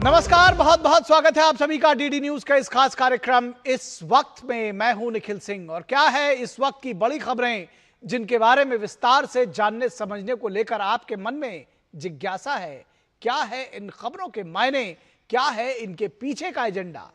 नमस्कार, बहुत बहुत स्वागत है आप सभी का डीडी न्यूज का इस खास कार्यक्रम इस वक्त में। मैं हूं निखिल सिंह और क्या है इस वक्त की बड़ी खबरें जिनके बारे में विस्तार से जानने समझने को लेकर आपके मन में जिज्ञासा है। क्या है इन खबरों के मायने, क्या है इनके पीछे का एजेंडा।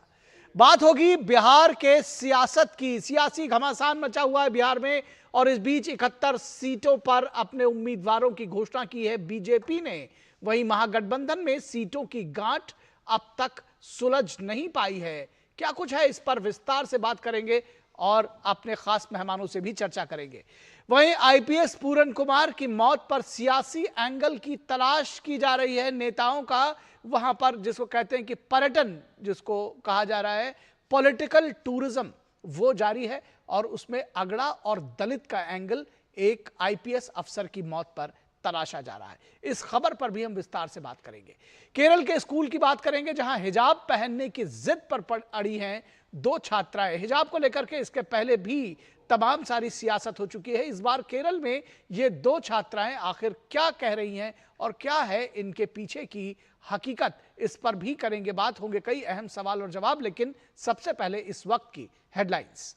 बात होगी बिहार के सियासत की। सियासी घमासान मचा हुआ है बिहार में और इस बीच 71 सीटों पर अपने उम्मीदवारों की घोषणा की है बीजेपी ने। वहीं महागठबंधन में सीटों की गांठ अब तक सुलझ नहीं पाई है। क्या कुछ है इस पर विस्तार से बात करेंगे और अपने खास मेहमानों से भी चर्चा करेंगे। वहीं आईपीएस पूरन कुमार की मौत पर सियासी एंगल की तलाश की जा रही है। नेताओं का वहां पर जिसको कहते हैं कि पर्यटन, जिसको कहा जा रहा है पॉलिटिकल टूरिज्म, वो जारी है और उसमें अगड़ा और दलित का एंगल एक आईपीएस अफसर की मौत पर तलाशा जा रहा है। इस खबर पर भी हम विस्तार से बात करेंगे। केरल के स्कूल की बात करेंगे जहां हिजाब पहनने की जिद पर अड़ी हैं दो छात्राएं। हिजाब को लेकर के इसके पहले भी तमाम सारी सियासत हो चुकी है। इस बार केरल में ये दो छात्राएं आखिर क्या कह रही हैं और क्या है इनके पीछे की हकीकत, इस पर भी करेंगे बात। होंगे कई अहम सवाल और जवाब, लेकिन सबसे पहले इस वक्त की हेडलाइंस।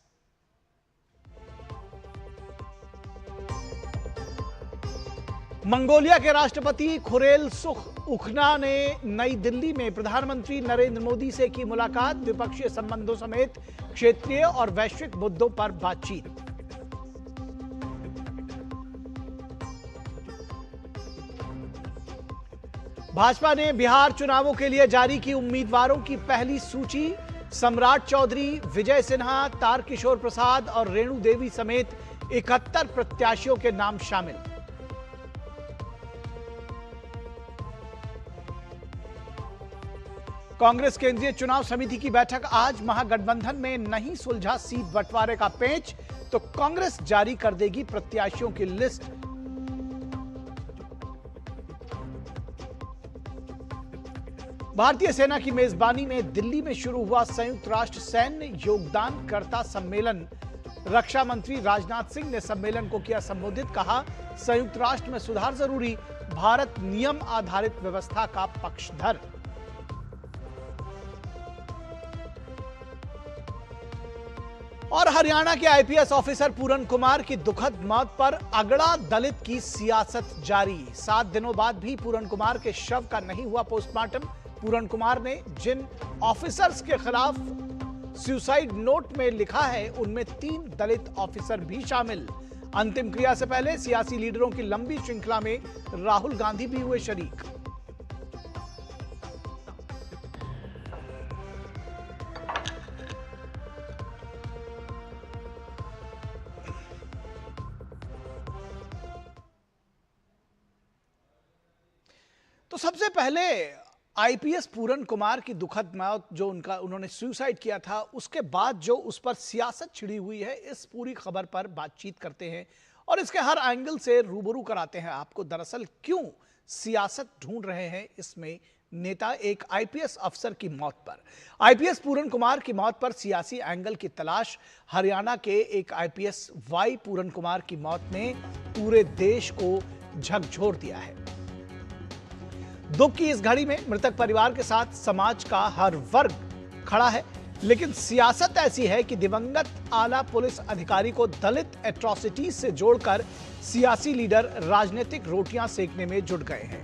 मंगोलिया के राष्ट्रपति खुरेलसुख-उखना ने नई दिल्ली में प्रधानमंत्री नरेंद्र मोदी से की मुलाकात। द्विपक्षीय संबंधों समेत क्षेत्रीय और वैश्विक मुद्दों पर बातचीत। भाजपा ने बिहार चुनावों के लिए जारी की उम्मीदवारों की पहली सूची। सम्राट चौधरी, विजय सिन्हा, तारकिशोर प्रसाद और रेणु देवी समेत 71 प्रत्याशियों के नाम शामिल। कांग्रेस केंद्रीय चुनाव समिति की बैठक आज। महागठबंधन में नहीं सुलझा सीट बंटवारे का पेच तो कांग्रेस जारी कर देगी प्रत्याशियों की लिस्ट। भारतीय सेना की मेजबानी में दिल्ली में शुरू हुआ संयुक्त राष्ट्र सैन्य योगदानकर्ता सम्मेलन। रक्षा मंत्री राजनाथ सिंह ने सम्मेलन को किया संबोधित। कहा, संयुक्त राष्ट्र में सुधार जरूरी, भारत नियम आधारित व्यवस्था का पक्षधर। और हरियाणा के आईपीएस ऑफिसर पूरन कुमार की दुखद मौत पर अगड़ा दलित की सियासत जारी। 7 दिनों बाद भी पूरन कुमार के शव का नहीं हुआ पोस्टमार्टम। पूरन कुमार ने जिन ऑफिसर्स के खिलाफ सुसाइड नोट में लिखा है उनमें 3 दलित ऑफिसर भी शामिल। अंतिम क्रिया से पहले सियासी लीडरों की लंबी श्रृंखला में राहुल गांधी भी हुए शरीक। तो सबसे पहले आईपीएस पूरन कुमार की दुखद मौत, जो उन्होंने सुसाइड किया था, उसके बाद जो उस पर सियासत छिड़ी हुई है, इस पूरी खबर पर बातचीत करते हैं और इसके हर एंगल से रूबरू कराते हैं आपको। दरअसल क्यों सियासत ढूंढ रहे हैं इसमें नेता एक आईपीएस अफसर की मौत पर। आईपीएस पूरन कुमार की मौत पर सियासी एंगल की तलाश। हरियाणा के एक आईपीएस वाई पूरन कुमार की मौत ने पूरे देश को झकझोर दिया है। दुख की इस घड़ी में मृतक परिवार के साथ समाज का हर वर्ग खड़ा है, लेकिन सियासत ऐसी है कि दिवंगत आला पुलिस अधिकारी को दलित एट्रोसिटीज से जोड़कर सियासी लीडर राजनीतिक रोटियां सेकने में जुट गए हैं।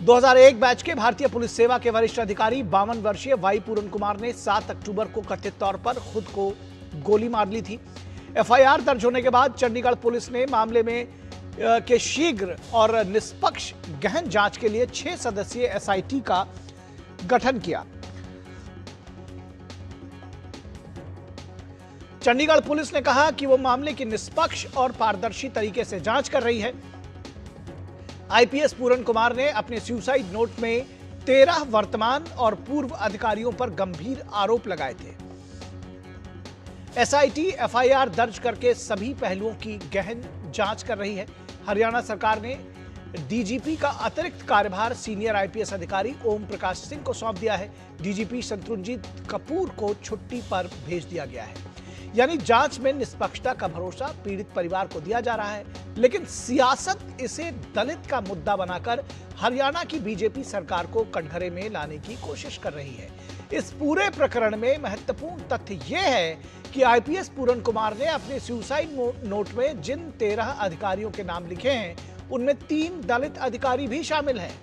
2001 बैच के भारतीय पुलिस सेवा के वरिष्ठ अधिकारी 52 वर्षीय वाई पूरन कुमार ने 7 अक्टूबर को कथित तौर पर खुद को गोली मार ली थी। एफआईआर दर्ज होने के बाद चंडीगढ़ पुलिस ने मामले में के शीघ्र और निष्पक्ष गहन जांच के लिए 6 सदस्यीय एसआईटी का गठन किया। चंडीगढ़ पुलिस ने कहा कि वो मामले की निष्पक्ष और पारदर्शी तरीके से जांच कर रही है। आईपीएस पूरन कुमार ने अपने सुसाइड नोट में 13 वर्तमान और पूर्व अधिकारियों पर गंभीर आरोप लगाए थे। एसआईटी एफआईआर दर्ज करके सभी पहलुओं की गहन जांच कर रही है। हरियाणा सरकार ने डीजीपी का अतिरिक्त कार्यभार सीनियर आईपीएस अधिकारी ओम प्रकाश सिंह को सौंप दिया है। डीजीपी शत्रुंजीत कपूर को छुट्टी पर भेज दिया गया है। यानी जांच में निष्पक्षता का भरोसा पीड़ित परिवार को दिया जा रहा है, लेकिन सियासत इसे दलित का मुद्दा बनाकर हरियाणा की बीजेपी सरकार को कटघरे में लाने की कोशिश कर रही है। इस पूरे प्रकरण में महत्वपूर्ण तथ्य यह है कि आईपीएस पूरन कुमार ने अपने सुसाइड नोट में जिन 13 अधिकारियों के नाम लिखे हैं, उनमें 3 दलित अधिकारी भी शामिल हैं।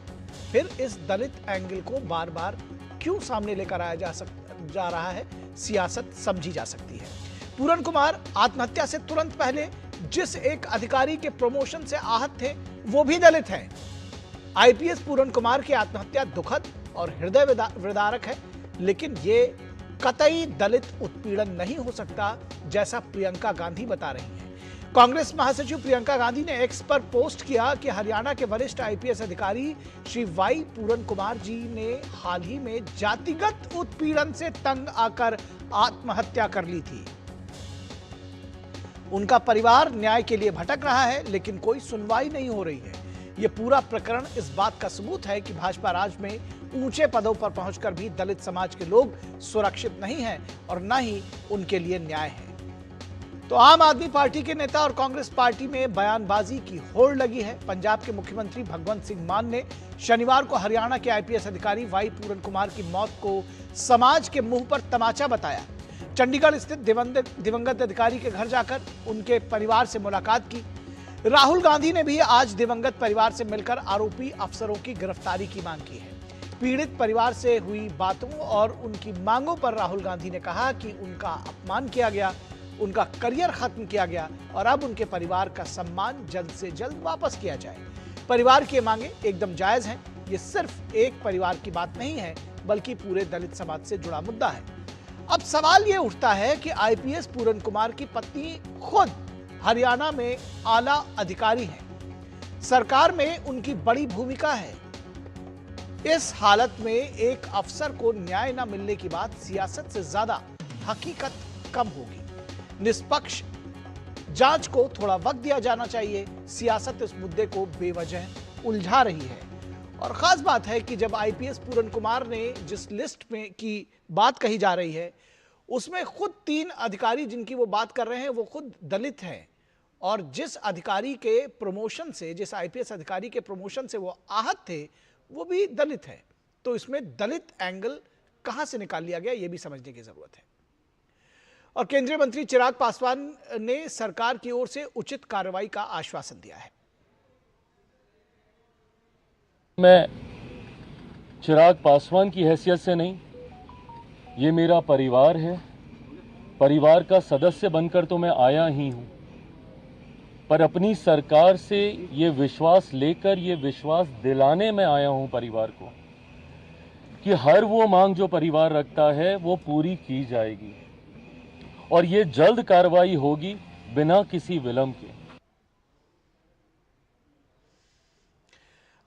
फिर इस दलित एंगल को बार बार क्यों सामने लेकर आया जा रहा है, सियासत समझी जा सकती है। पूरन कुमार आत्महत्या से तुरंत पहले जिस एक अधिकारी के प्रमोशन से आहत थे, वो भी दलित हैं। आईपीएस पूरन कुमार की आत्महत्या दुखद और हृदय विदारक है, लेकिन ये कतई दलित उत्पीड़न नहीं हो सकता, जैसा प्रियंका गांधी बता रही हैं। कांग्रेस महासचिव प्रियंका गांधी ने एक्स पर पोस्ट किया कि हरियाणा के वरिष्ठ आईपीएस अधिकारी श्री वाई पूरन कुमार जी ने हाल ही में जातिगत उत्पीड़न से तंग आकर आत्महत्या कर ली थी। उनका परिवार न्याय के लिए भटक रहा है, लेकिन कोई सुनवाई नहीं हो रही है। यह पूरा प्रकरण इस बात का सबूत है कि भाजपा राज में ऊंचे पदों पर पहुंचकर भी दलित समाज के लोग सुरक्षित नहीं हैं और न ही उनके लिए न्याय है। तो आम आदमी पार्टी के नेता और कांग्रेस पार्टी में बयानबाजी की होड़ लगी है। पंजाब के मुख्यमंत्री भगवंत सिंह मान ने शनिवार को हरियाणा के आईपीएस अधिकारी वाई पूरन कुमार की मौत को समाज के मुंह पर तमाचा बताया। चंडीगढ़ स्थित दिवंगत अधिकारी के घर जाकर उनके परिवार से मुलाकात की। राहुल गांधी ने भी आज दिवंगत परिवार से मिलकर आरोपी अफसरों की गिरफ्तारी की मांग की है। पीड़ित परिवार से हुई बातों और उनकी मांगों पर राहुल गांधी ने कहा कि उनका अपमान किया गया, उनका करियर खत्म किया गया और अब उनके परिवार का सम्मान जल्द से जल्द वापस किया जाए। परिवार की मांगे एकदम जायज हैं। ये सिर्फ एक परिवार की बात नहीं है, बल्कि पूरे दलित समाज से जुड़ा मुद्दा है। अब सवाल ये उठता है कि आईपीएस पूरन कुमार की पत्नी खुद हरियाणा में आला अधिकारी हैं। सरकार में उनकी बड़ी भूमिका है। इस हालत में एक अफसर को न्याय न मिलने की बात सियासत से ज्यादा हकीकत कम होगी। निष्पक्ष जांच को थोड़ा वक्त दिया जाना चाहिए। सियासत इस मुद्दे को बेवजह उलझा रही है। और खास बात है कि जब आईपीएस पूरन कुमार ने जिस लिस्ट में की बात कही जा रही है, उसमें खुद 3 अधिकारी जिनकी वो बात कर रहे हैं, वो खुद दलित हैं। और जिस अधिकारी के प्रमोशन से, जिस आईपीएस अधिकारी के प्रमोशन से वो आहत थे, वो भी दलित है। तो इसमें दलित एंगल कहां से निकाल लिया गया, ये भी समझने की जरूरत है। और केंद्रीय मंत्री चिराग पासवान ने सरकार की ओर से उचित कार्रवाई का आश्वासन दिया है। मैं चिराग पासवान की हैसियत से नहीं, ये मेरा परिवार है। परिवार का सदस्य बनकर तो मैं आया ही हूं, पर अपनी सरकार से ये विश्वास लेकर, ये विश्वास दिलाने में आया हूं परिवार को कि हर वो मांग जो परिवार रखता है वो पूरी की जाएगी और ये जल्द कार्रवाई होगी बिना किसी विलंब के।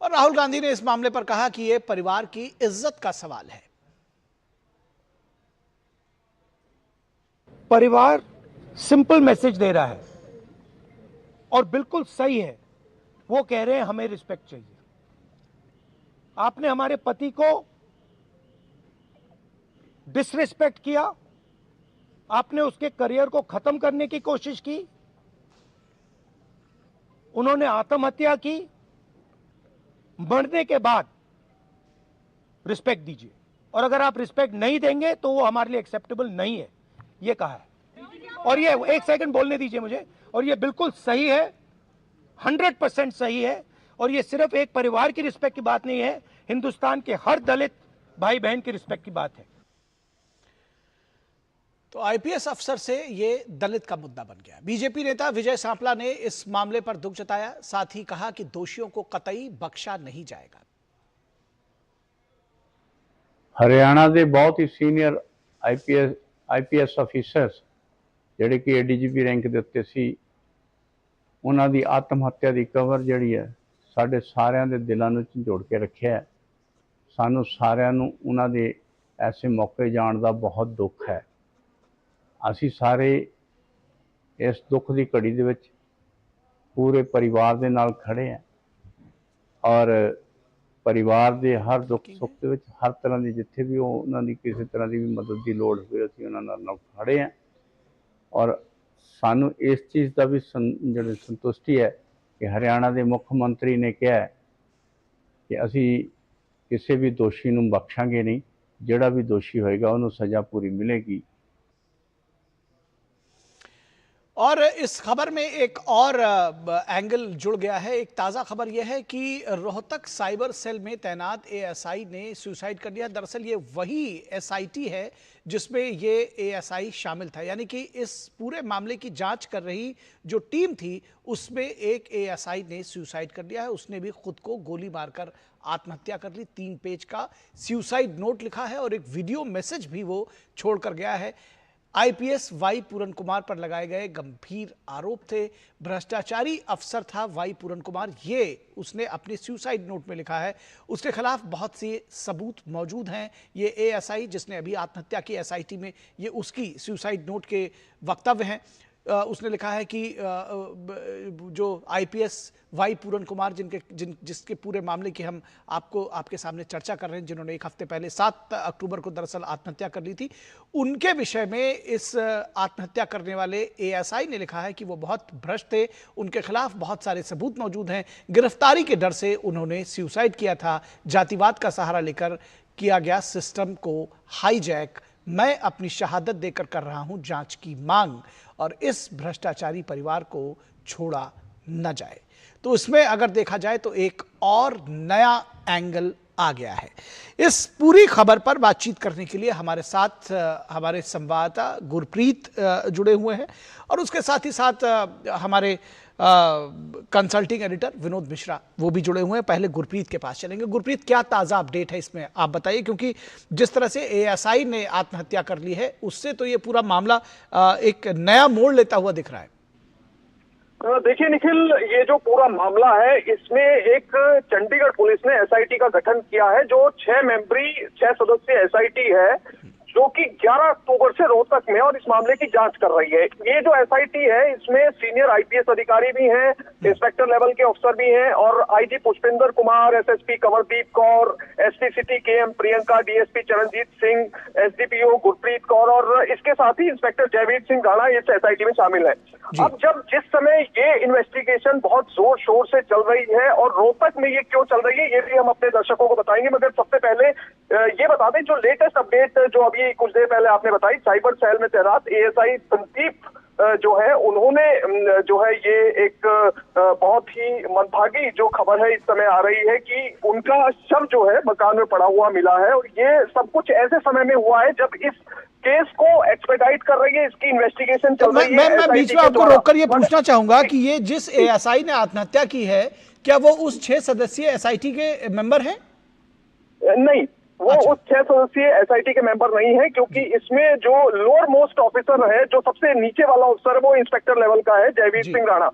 और राहुल गांधी ने इस मामले पर कहा कि यह परिवार की इज्जत का सवाल है। परिवार सिंपल मैसेज दे रहा है और बिल्कुल सही है। वो कह रहे हैं हमें रिस्पेक्ट चाहिए। आपने हमारे पति को डिसरिस्पेक्ट किया, आपने उसके करियर को खत्म करने की कोशिश की, उन्होंने आत्महत्या की। मरने के बाद रिस्पेक्ट दीजिए, और अगर आप रिस्पेक्ट नहीं देंगे तो वो हमारे लिए एक्सेप्टेबल नहीं है, ये कहा है। और ये एक सेकंड बोलने दीजिए मुझे, और ये बिल्कुल सही है, 100% सही है। और ये सिर्फ एक परिवार की रिस्पेक्ट की बात नहीं है, हिंदुस्तान के हर दलित भाई बहन की रिस्पेक्ट की बात है। तो आईपीएस अफसर से ये दलित का मुद्दा बन गया। बीजेपी नेता विजय सांपला ने इस मामले पर दुख जताया, साथ ही कहा कि दोषियों को कतई बख्शा नहीं जाएगा। हरियाणा के बहुत ही सीनियर आईपीएस ऑफिसर्स ਜਿਹੜੇ ਕਿ एडीजीपी रैंक ਦੇ ਉੱਤੇ ਸੀ, ਉਹਨਾਂ ਦੀ ਆਤਮ ਹੱਤਿਆ ਦੀ ਕਵਰ ਜਿਹੜੀ ਹੈ ਸਾਡੇ ਸਾਰਿਆਂ ਦੇ ਦਿਲਾਂ ਨੂੰ ਝੰਜੋੜ ਕੇ ਰੱਖਿਆ ਹੈ। ਸਾਨੂੰ ਸਾਰਿਆਂ ਨੂੰ ਉਹਨਾਂ ਦੇ ਐਸੇ ਮੌਕੇ ਜਾਣ ਦਾ ਬਹੁਤ ਦੁੱਖ ਹੈ। ਅਸੀਂ ਸਾਰੇ ਇਸ ਦੁੱਖ ਦੀ ਘੜੀ ਦੇ ਵਿੱਚ ਪੂਰੇ ਪਰਿਵਾਰ ਦੇ ਨਾਲ ਖੜੇ ਹਾਂ ਔਰ परिवार के हर दुख सुख के हर तरह की जिथे भी उन्होंने किसी तरह की भी मदद की लोड़ हुई, असीं उन्हां नाल खड़े हैं। ਔਰ ਸਾਨੂੰ ਇਸ ਚੀਜ਼ ਦਾ ਵੀ ਜਿਹੜੀ ਸੰਤੁਸ਼ਟੀ ਹੈ ਕਿ ਹਰਿਆਣਾ ਦੇ ਮੁੱਖ ਮੰਤਰੀ ਨੇ ਕਿਹਾ ਹੈ ਕਿ ਅਸੀਂ ਕਿਸੇ ਵੀ ਦੋਸ਼ੀ ਨੂੰ ਬਖਸ਼ਾਂਗੇ ਨਹੀਂ, ਜਿਹੜਾ ਵੀ ਦੋषी होएगा ਉਹਨੂੰ सजा पूरी मिलेगी। और इस खबर में एक और एंगल जुड़ गया है। एक ताज़ा खबर यह है कि रोहतक साइबर सेल में तैनात एएसआई ने सुसाइड कर लिया। दरअसल ये वही एसआईटी है जिसमें ये एएसआई शामिल था, यानी कि इस पूरे मामले की जांच कर रही जो टीम थी उसमें एक एएसआई ने सुसाइड कर लिया है। उसने भी खुद को गोली मारकर आत्महत्या कर ली। 3 पेज का सुसाइड नोट लिखा है और एक वीडियो मैसेज भी वो छोड़कर गया है। आईपीएस वाई पूरन कुमार पर लगाए गए गंभीर आरोप थे। भ्रष्टाचारी अफसर था वाई पूरन कुमार, ये उसने अपने सुसाइड नोट में लिखा है। उसके खिलाफ बहुत से सबूत मौजूद हैं। ये एएसआई जिसने अभी आत्महत्या की एसआईटी में, ये उसकी सुसाइड नोट के वक्तव्य हैं। उसने लिखा है कि जो आईपीएस वाई पूरन कुमार जिसके पूरे मामले की हम आपके सामने चर्चा कर रहे हैं, जिन्होंने एक हफ्ते पहले 7 अक्टूबर को दरअसल आत्महत्या कर ली थी, उनके विषय में इस आत्महत्या करने वाले एएसआई ने लिखा है कि वो बहुत भ्रष्ट थे, उनके खिलाफ बहुत सारे सबूत मौजूद हैं, गिरफ्तारी के डर से उन्होंने सुसाइड किया था, जातिवाद का सहारा लेकर किया गया सिस्टम को हाईजैक, मैं अपनी शहादत देकर कर रहा हूं जांच की मांग और इस भ्रष्टाचारी परिवार को छोड़ा न जाए। तो इसमें अगर देखा जाए तो एक और नया एंगल आ गया है। इस पूरी खबर पर बातचीत करने के लिए हमारे साथ हमारे संवाददाता गुरप्रीत जुड़े हुए हैं और उसके साथ ही साथ हमारे कंसल्टिंग एडिटर विनोद मिश्रा वो भी जुड़े हुए हैं। पहले गुरप्रीत के पास चलेंगे। गुरप्रीत, क्या ताज़ा अपडेट है इसमें, आप बताइए, क्योंकि जिस तरह से एएसआई ने आत्महत्या कर ली है उससे तो ये पूरा मामला एक नया मोड़ लेता हुआ दिख रहा है। देखिए निखिल, ये जो पूरा मामला है इसमें एक चंडीगढ़ पुलिस ने एसआईटी का गठन किया है जो 6 सदस्यीय एसआईटी है जो कि 11 अक्टूबर से रोहतक में और इस मामले की जांच कर रही है। ये जो एसआईटी है इसमें सीनियर आईपीएस अधिकारी भी हैं, इंस्पेक्टर लेवल के अफसर भी हैं और IG Pushpendra Kumar, SSP Kanwardeep Kaur, SP city KM Priyanka, DSP Charanjit Singh, SDPO Gurpreet Kaur और इसके साथ ही इंस्पेक्टर जयवीर सिंह राणा इस एसआईटी में शामिल है। अब जब जिस समय ये इन्वेस्टिगेशन बहुत जोर शोर से चल रही है और रोहतक में ये क्यों चल रही है ये भी हम अपने दर्शकों को बताएंगे, मगर सबसे पहले ये बता दें जो लेटेस्ट अपडेट जो अभी कुछ देर पहले आपने बताई, साइबर सेल में तैनात एएसआई संदीप जो है उन्होंने जो है ये एक बहुत ही मंदभागी जो खबर है इस समय आ रही है कि उनका शव जो है मकान में पड़ा हुआ मिला है और ये सब कुछ ऐसे समय में हुआ है जब इस केस को एक्सपेडाइट कर रही है, इसकी इन्वेस्टिगेशन चल रही है। मैं बीच में आपको रोककर ये पूछना चाहूंगा कि ये जिस एएसआई ने आत्महत्या की है क्या वो उस 6 सदस्यीय एसआईटी के मेंबर हैं? नहीं, वो उस 6 सदस्यीय एसआईटी के मेंबर नहीं है क्योंकि इसमें जो लोअर मोस्ट ऑफिसर है, जो सबसे नीचे वाला ऑफिसर है वो इंस्पेक्टर लेवल का है जयवीर सिंह राणा।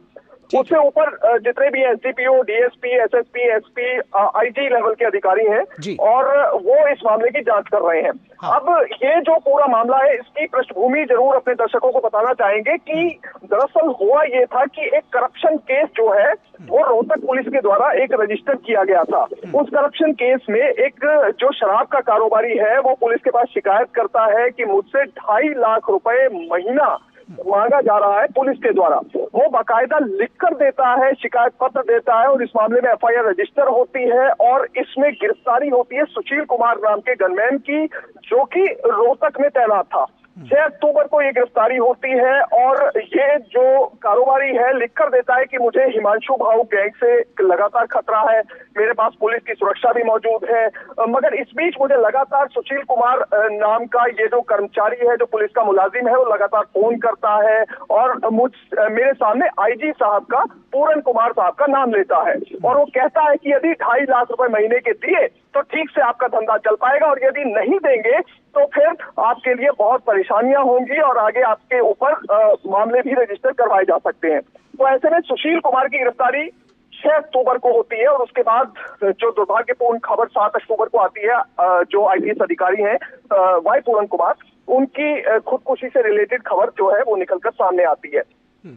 उससे ऊपर जितने भी SDPO, DSP, SSP, SP, IG level के अधिकारी हैं और वो इस मामले की जांच कर रहे हैं। हाँ। अब ये जो पूरा मामला है इसकी पृष्ठभूमि जरूर अपने दर्शकों को बताना चाहेंगे कि दरअसल हुआ ये था कि एक करप्शन केस जो है वो रोहतक पुलिस के द्वारा एक रजिस्टर किया गया था। उस करप्शन केस में एक जो शराब का कारोबारी है वो पुलिस के पास शिकायत करता है कि मुझसे 2.5 लाख रुपए महीना मांगा जा रहा है पुलिस के द्वारा। वो बाकायदा लिख कर देता है, शिकायत पत्र देता है और इस मामले में एफआईआर रजिस्टर होती है और इसमें गिरफ्तारी होती है सुशील कुमार नाम के गनमैन की जो कि रोहतक में तैनात था। 6 अक्टूबर को ये गिरफ्तारी होती है और ये जो कारोबारी है लिख कर देता है कि मुझे हिमांशु भाऊ गैंग से लगातार खतरा है, मेरे पास पुलिस की सुरक्षा भी मौजूद है, मगर इस बीच मुझे लगातार सुशील कुमार नाम का ये जो कर्मचारी है, जो पुलिस का मुलाजिम है, वो लगातार फोन करता है और मेरे सामने आईजी साहब का, पूरन कुमार साहब का नाम लेता है और वो कहता है कि यदि 2.5 लाख रुपए महीने के दिए तो ठीक से आपका धंधा चल पाएगा और यदि नहीं देंगे तो फिर आपके लिए बहुत परेशानियां होंगी और आगे आपके ऊपर मामले भी रजिस्टर करवाए जा सकते हैं। तो ऐसे में सुशील कुमार की गिरफ्तारी 6 अक्टूबर को होती है और उसके बाद जो दुर्भाग्यपूर्ण खबर 7 अक्टूबर को आती है, जो आईपीएस अधिकारी हैं वाई पूरन कुमार, उनकी खुदकुशी से रिलेटेड खबर जो है वो निकलकर सामने आती है।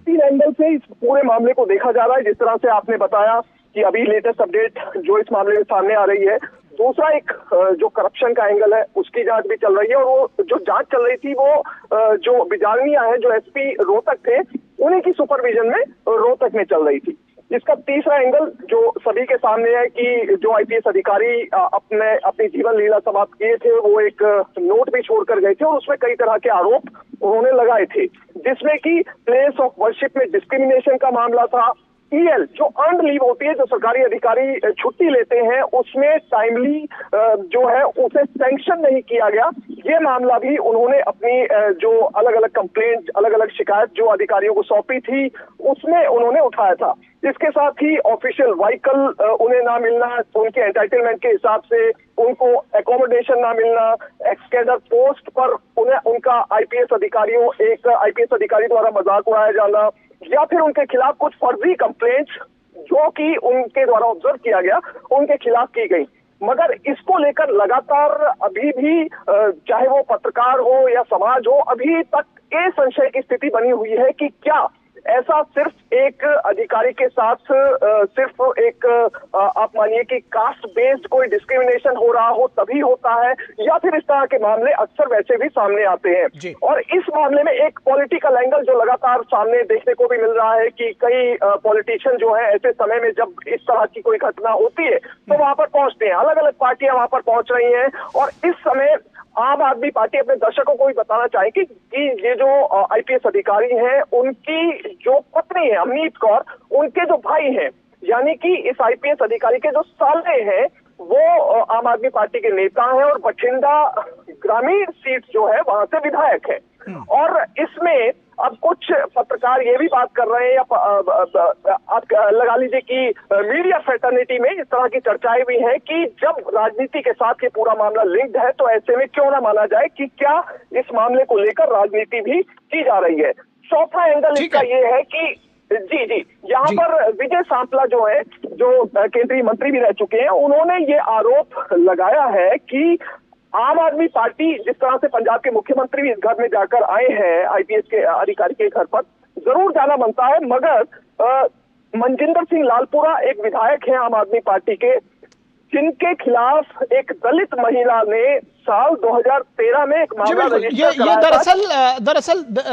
3 एंगल से इस पूरे मामले को देखा जा रहा है। जिस तरह से आपने बताया कि अभी लेटेस्ट अपडेट जो इस मामले में सामने आ रही है दूसरा एक जो करप्शन का एंगल है उसकी जांच भी चल रही है, और वो जो जांच चल रही थी वो जो बिजारनिया है, जो एसपी रोहतक थे, उन्हीं की सुपरविजन में रोहतक में चल रही थी। इसका तीसरा एंगल जो सभी के सामने है कि जो आईपीएस अधिकारी अपनी जीवन लीला समाप्त किए थे, वो एक नोट भी छोड़कर गए थे और उसमें कई तरह के आरोप उन्होंने लगाए थे, जिसमें कि प्लेस ऑफ वर्शिप में डिस्क्रिमिनेशन का मामला था। ईएल जो अर्न्ड लीव होती है, जो सरकारी अधिकारी छुट्टी लेते हैं, उसमें टाइमली जो है उसे सैंक्शन नहीं किया गया, ये मामला भी उन्होंने अपनी जो अलग अलग कंप्लेंट, अलग अलग शिकायत जो अधिकारियों को सौंपी थी उसमें उन्होंने उठाया था। इसके साथ ही ऑफिशियल व्हीकल उन्हें ना मिलना, उनके एंटाइटलमेंट के हिसाब से उनको एकोमोडेशन ना मिलना, एक्सकेडर पोस्ट पर उन्हें उनका आईपीएस अधिकारी द्वारा मजाक उड़ाया जाना, या फिर उनके खिलाफ कुछ फर्जी कंप्लेंट्स जो कि उनके द्वारा ऑब्जर्व किया गया उनके खिलाफ की गई। मगर इसको लेकर लगातार अभी भी चाहे वो पत्रकार हो या समाज हो, अभी तक ये संशय की स्थिति बनी हुई है कि क्या ऐसा सिर्फ एक अधिकारी के साथ सिर्फ एक आप मानिए कि कास्ट बेस्ड कोई डिस्क्रिमिनेशन हो रहा हो तभी होता है, या फिर इस तरह के मामले अक्सर वैसे भी सामने आते हैं। और इस मामले में एक पॉलिटिकल एंगल जो लगातार सामने देखने को भी मिल रहा है कि कई पॉलिटिशियन जो है ऐसे समय में जब इस तरह की कोई घटना होती है तो वहां पर पहुंचते हैं, अलग अलग पार्टियां वहां पर पहुंच रही हैं। और इस समय आम आदमी पार्टी अपने दर्शकों को भी बताना चाहेगी कि ये जो आईपीएस अधिकारी हैं, उनकी जो पत्नी है अमनीत कौर, उनके जो भाई हैं, यानी कि इस आईपीएस अधिकारी के जो साले हैं, वो आम आदमी पार्टी के नेता हैं और बठिंडा ग्रामीण सीट जो है वहां से विधायक है। और इसमें अब कुछ पत्रकार ये भी बात कर रहे हैं, या आप लगा लीजिए कि मीडिया फ्रेटर्निटी में इस तरह की चर्चाएं भी हैं कि जब राजनीति के साथ ये पूरा मामला लिंक्ड है तो ऐसे में क्यों ना माना जाए कि क्या इस मामले को लेकर राजनीति भी की जा रही है। चौथा एंगल इसका ये है कि जी यहाँ पर विजय सांपला जो है, जो केंद्रीय मंत्री भी रह चुके हैं, उन्होंने ये आरोप लगाया है कि आम आदमी पार्टी जिस तरह से पंजाब के मुख्यमंत्री भी इस घर में जाकर आए हैं, आईपीएस के अधिकारी के घर पर जरूर जाना बनता है, मगर मनजिंदर सिंह लालपुरा एक विधायक हैं आम आदमी पार्टी के, जिनके खिलाफ एक दलित महिला ने साल 2013 में एक मामला रजिस्टर कराया।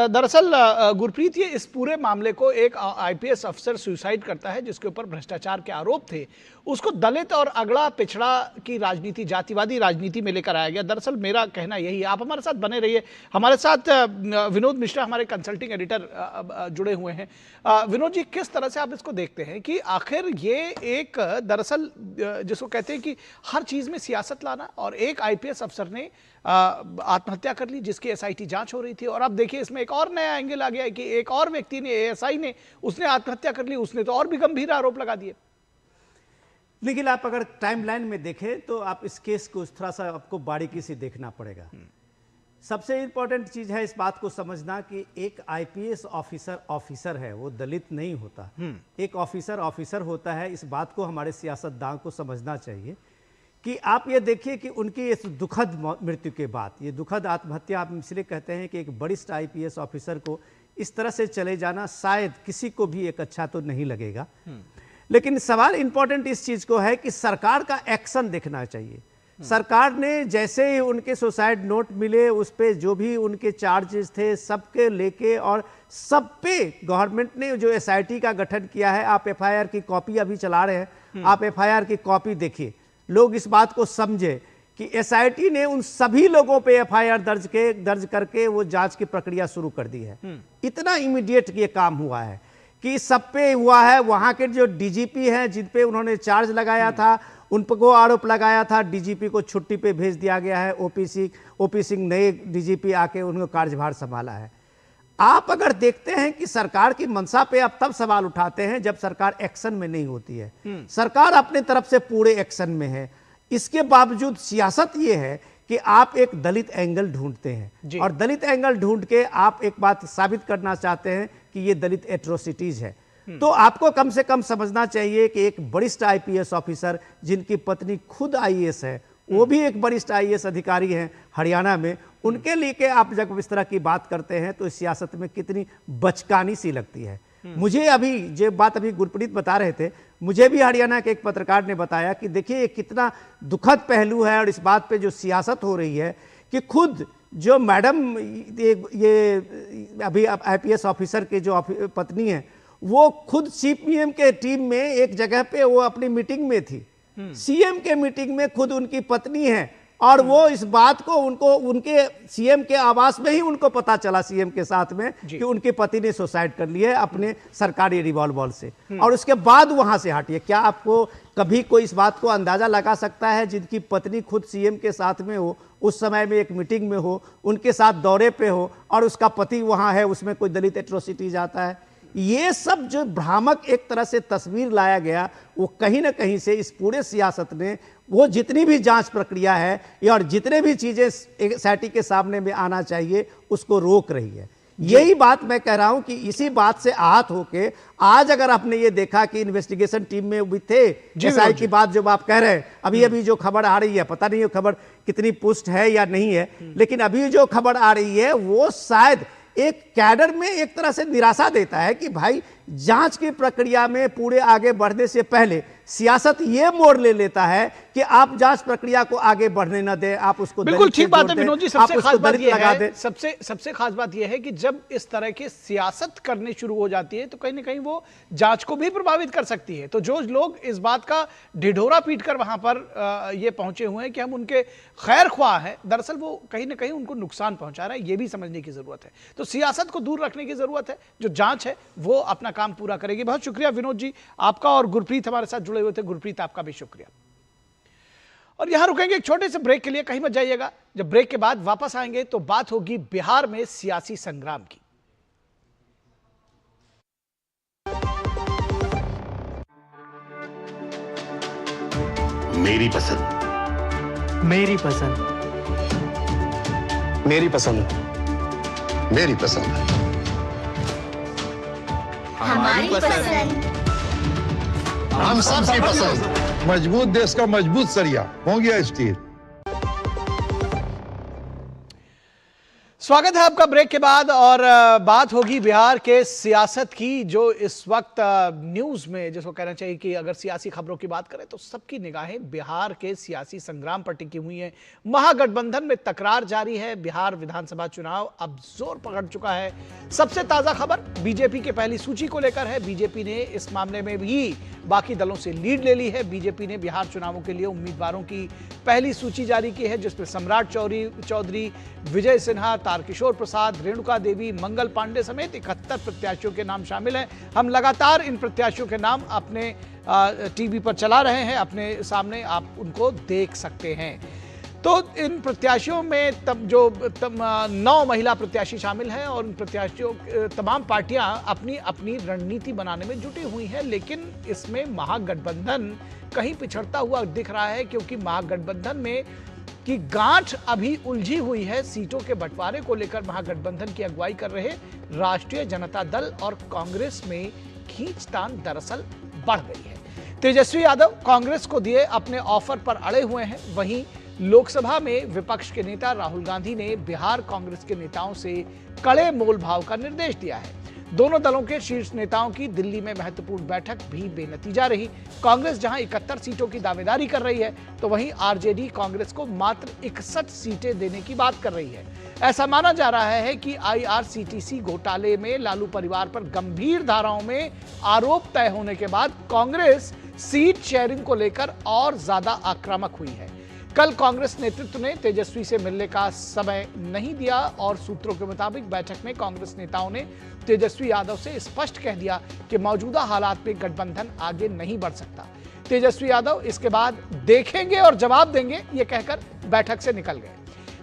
दरअसल गुरप्रीत, ये इस पूरे मामले को एक आईपीएस अफसर सुसाइड करता है जिसके ऊपर भ्रष्टाचार के आरोप थे, उसको दलित और अगड़ा पिछड़ा की राजनीति, जातिवादी राजनीति में लेकर आया गया। दरअसल मेरा कहना यही है। आप हमारे साथ बने रहिए, हमारे साथ विनोद मिश्रा हमारे कंसल्टिंग एडिटर जुड़े हुए हैं। विनोद जी, किस तरह से आप इसको देखते हैं कि आखिर ये एक दरअसल जिसको कहते हैं कि हर चीज में सियासत लाना, और एक आईपीएस अफसर ने आत्महत्या कर ली जिसकी एसआईटी जांच हो रही थी, और अब देखिए इसमें एक और नया एंगल आ गया है कि एक और व्यक्ति ने, एएसआई ने, उसने आत्महत्या कर ली, उसने तो और भी गंभीर आरोप लगा दिए। लेकिन आप अगर टाइमलाइन में देखें तो आप इस केस को थोड़ा सा आपको बारीकी से देखना पड़ेगा। सबसे इंपॉर्टेंट चीज है इस बात को समझना कि एक आईपीएस ऑफिसर है, वो दलित नहीं होता। एक ऑफिसर होता है। इस बात को हमारे सियासतदान को समझना चाहिए कि आप ये देखिए कि उनकी इस दुखद मृत्यु के बाद, ये दुखद आत्महत्या आप इसलिए कहते हैं कि एक वरिष्ठ आईपीएस ऑफिसर को इस तरह से चले जाना शायद किसी को भी एक अच्छा तो नहीं लगेगा। लेकिन सवाल इंपॉर्टेंट इस चीज को है कि सरकार का एक्शन देखना चाहिए। सरकार ने जैसे ही उनके सुसाइड नोट मिले, उस पे जो भी उनके चार्जेस थे सबके लेके, और सब पे गवर्नमेंट ने जो एसआईटी का गठन किया है, आप एफआईआर की कॉपी अभी चला रहे हैं, आप एफआईआर की कॉपी देखिए, लोग इस बात को समझे कि एसआईटी ने उन सभी लोगों पे एफआईआर दर्ज करके वो जांच की प्रक्रिया शुरू कर दी है। इतना इमीडिएट ये काम हुआ है कि सब पे हुआ है। वहां के जो डीजीपी हैं जिन पे उन्होंने चार्ज लगाया था, उन पर को आरोप लगाया था, डीजीपी को छुट्टी पे भेज दिया गया है। ओपी सिंह नए डीजीपी आके उनको कार्यभार संभाला है। आप अगर देखते हैं कि सरकार की मंशा पे आप तब सवाल उठाते हैं जब सरकार एक्शन में नहीं होती है। सरकार अपने तरफ से पूरे एक्शन में है, इसके बावजूद सियासत ये है कि आप एक दलित एंगल ढूंढते हैं, और दलित एंगल ढूंढ के आप एक बात साबित करना चाहते हैं कि ये दलित एट्रोसिटीज है। तो आपको कम से कम समझना चाहिए कि एक वरिष्ठ आईपीएस ऑफिसर जिनकी पत्नी खुद आईएएस है, वो भी एक वरिष्ठ आईएएस अधिकारी हैं हरियाणा में, उनके लिए के आप जब इस तरह की बात करते हैं तो इस सियासत में कितनी बचकानी सी लगती है। मुझे अभी जो बात अभी गुरप्रीत बता रहे थे, मुझे भी हरियाणा के एक पत्रकार ने बताया कि देखिए ये कितना दुखद पहलू है और इस बात पे जो सियासत हो रही है कि खुद जो मैडम ये अभी आईपीएस ऑफिसर के जो पत्नी है वो खुद सीपीएम के टीम में एक जगह पे वो अपनी मीटिंग में थी, सीएम के मीटिंग में खुद उनकी पत्नी है और वो इस बात को उनके सीएम के आवास में ही उनको पता चला, सीएम के साथ में, कि उनके पति ने सुसाइड कर लिया है अपने सरकारी रिवॉल्वर से, और उसके बाद वहां से हटी है। क्या आपको कभी कोई इस बात को अंदाजा लगा सकता है जिनकी पत्नी खुद सीएम के साथ में हो, उस समय में एक मीटिंग में हो, उनके साथ दौरे पे हो और उसका पति वहां है, उसमें कोई दलित एट्रोसिटीज आता है? ये सब जो भ्रामक एक तरह से तस्वीर लाया गया वो कहीं ना कहीं से इस पूरे सियासत ने वो जितनी भी जांच प्रक्रिया है और जितने भी चीजें एसआईटी के सामने में आना चाहिए उसको रोक रही है। यही बात मैं कह रहा हूं कि इसी बात से आहत होके आज अगर आपने ये देखा कि इन्वेस्टिगेशन टीम में भी थे, एसआई की बात जो आप कह रहे हैं, अभी जो खबर आ रही है, पता नहीं वो खबर कितनी पुष्ट है या नहीं है, लेकिन अभी जो खबर आ रही है वो शायद एक कैडर में एक तरह से निराशा देता है कि भाई जांच की प्रक्रिया में पूरे आगे बढ़ने से पहले सियासत ये मोड़ ले लेता है कि आप जांच प्रक्रिया को आगे बढ़ने न दें, आप उसको बिल्कुल ठीक बात है विनोद जी। सबसे खास बात यह है, सबसे खास बात यह है कि जब इस तरह की सियासत करनी शुरू हो जाती है तो कहीं ना कहीं वो जांच को भी प्रभावित कर सकती है। तो जो लोग इस बात का ढिढोरा पीटकर वहां पर ये पहुंचे हुए हैं कि हम उनके खैर ख्वाह हैं, दरअसल वो कहीं ना कहीं उनको नुकसान पहुंचा रहा है, ये भी समझने की जरूरत है। तो सियासत को दूर रखने की जरूरत है, जो जांच है वो अपना काम पूरा करेगी। बहुत शुक्रिया विनोद जी आपका, और गुरप्रीत हमारे साथ जुड़े हुए थे। गुरप्रीत आपका भी शुक्रिया। और यहां रुकेंगे एक छोटे से ब्रेक के लिए, कहीं मत जाइएगा। जब ब्रेक के बाद वापस आएंगे तो बात होगी बिहार में सियासी संग्राम की। मेरी पसंद, मेरी पसंद, मेरी पसंद, मेरी पसंद, हमारी पसंद, हम सबकी पसंद। मजबूत देश का मजबूत सरिया हो गया स्टील। स्वागत है आपका ब्रेक के बाद, और बात होगी बिहार के सियासत की, जो इस वक्त न्यूज में, जिसको कहना चाहिए कि अगर सियासी खबरों की बात करें तो सबकी निगाहें बिहार के सियासी संग्राम पर टिकी हुई हैं। महागठबंधन में तकरार जारी है, बिहार विधानसभा चुनाव अब जोर पकड़ चुका है। सबसे ताजा खबर बीजेपी के पहली सूची को लेकर है। बीजेपी ने इस मामले में भी बाकी दलों से लीड ले ली है। बीजेपी ने बिहार चुनावों के लिए उम्मीदवारों की पहली सूची जारी की है, जिसमें सम्राट चौधरी, विजय सिन्हा, तारकिशोर प्रसाद, रेणुका देवी, मंगल पांडे समेत 71 प्रत्याशियों के नाम शामिल हैं। हम लगातार इन प्रत्याशियों के नाम अपने टीवी पर चला रहे हैं, अपने सामने आप उनको देख सकते हैं। तो इन प्रत्याशियों में 9 महिला प्रत्याशी शामिल हैं, और इन प्रत्याशियों तमाम पार्टियां अपनी अपनी रणनीति बनाने में जुटी हुई हैं। लेकिन इसमें महागठबंधन कहीं पिछड़ता हुआ दिख रहा है, क्योंकि महागठबंधन में की गांठ अभी उलझी हुई है। सीटों के बंटवारे को लेकर महागठबंधन की अगुवाई कर रहे राष्ट्रीय जनता दल और कांग्रेस में खींचतान दरअसल बढ़ गई है। तेजस्वी यादव कांग्रेस को दिए अपने ऑफर पर अड़े हुए हैं। वहीं लोकसभा में विपक्ष के नेता राहुल गांधी ने बिहार कांग्रेस के नेताओं से कड़े मोलभाव का निर्देश दिया है। दोनों दलों के शीर्ष नेताओं की दिल्ली में महत्वपूर्ण बैठक भी बेनतीजा रही। कांग्रेस जहां 71 सीटों की दावेदारी कर रही है, तो वहीं आरजेडी कांग्रेस को मात्र 61 सीटें देने की बात कर रही है। ऐसा माना जा रहा है कि आईआरसीटीसी घोटाले में लालू परिवार पर गंभीर धाराओं में आरोप तय होने के बाद कांग्रेस सीट शेयरिंग को लेकर और ज्यादा आक्रामक हुई है। कल कांग्रेस नेतृत्व ने तेजस्वी से मिलने का समय नहीं दिया, और सूत्रों के मुताबिक बैठक में कांग्रेस नेताओं ने तेजस्वी यादव से स्पष्ट कह दिया कि मौजूदा हालात में गठबंधन आगे नहीं बढ़ सकता। तेजस्वी यादव इसके बाद देखेंगे और जवाब देंगे, ये कहकर बैठक से निकल गए।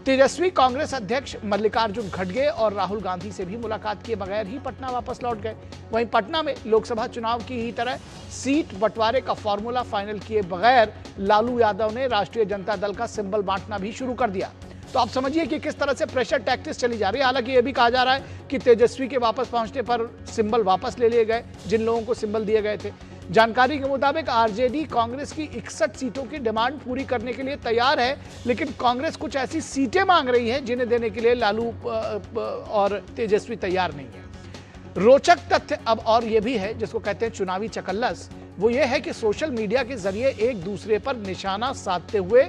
तेजस्वी कांग्रेस अध्यक्ष मल्लिकार्जुन खड़गे और राहुल गांधी से भी मुलाकात किए बगैर ही पटना वापस लौट गए। वहीं पटना में लोकसभा चुनाव की ही तरह सीट बंटवारे का फॉर्मूला फाइनल किए बगैर लालू यादव ने राष्ट्रीय जनता दल का सिंबल बांटना भी शुरू कर दिया। तो आप समझिए कि किस तरह से प्रेशर टैक्टिक्स चली जा रही है। हालांकि यह भी कहा जा रहा है कि तेजस्वी के वापस पहुंचने पर सिंबल वापस ले लिए गए, जिन लोगों को सिंबल दिए गए थे। जानकारी के मुताबिक आरजेडी कांग्रेस की 61 सीटों की डिमांड पूरी करने के लिए तैयार है, लेकिन कांग्रेस कुछ ऐसी सीटें मांग रही है जिन्हें देने के लिए लालू और तेजस्वी तैयार नहीं है। रोचक तथ्य अब और यह भी है, जिसको कहते हैं चुनावी चकल्लस, वो ये है कि सोशल मीडिया के जरिए एक दूसरे पर निशाना साधते हुए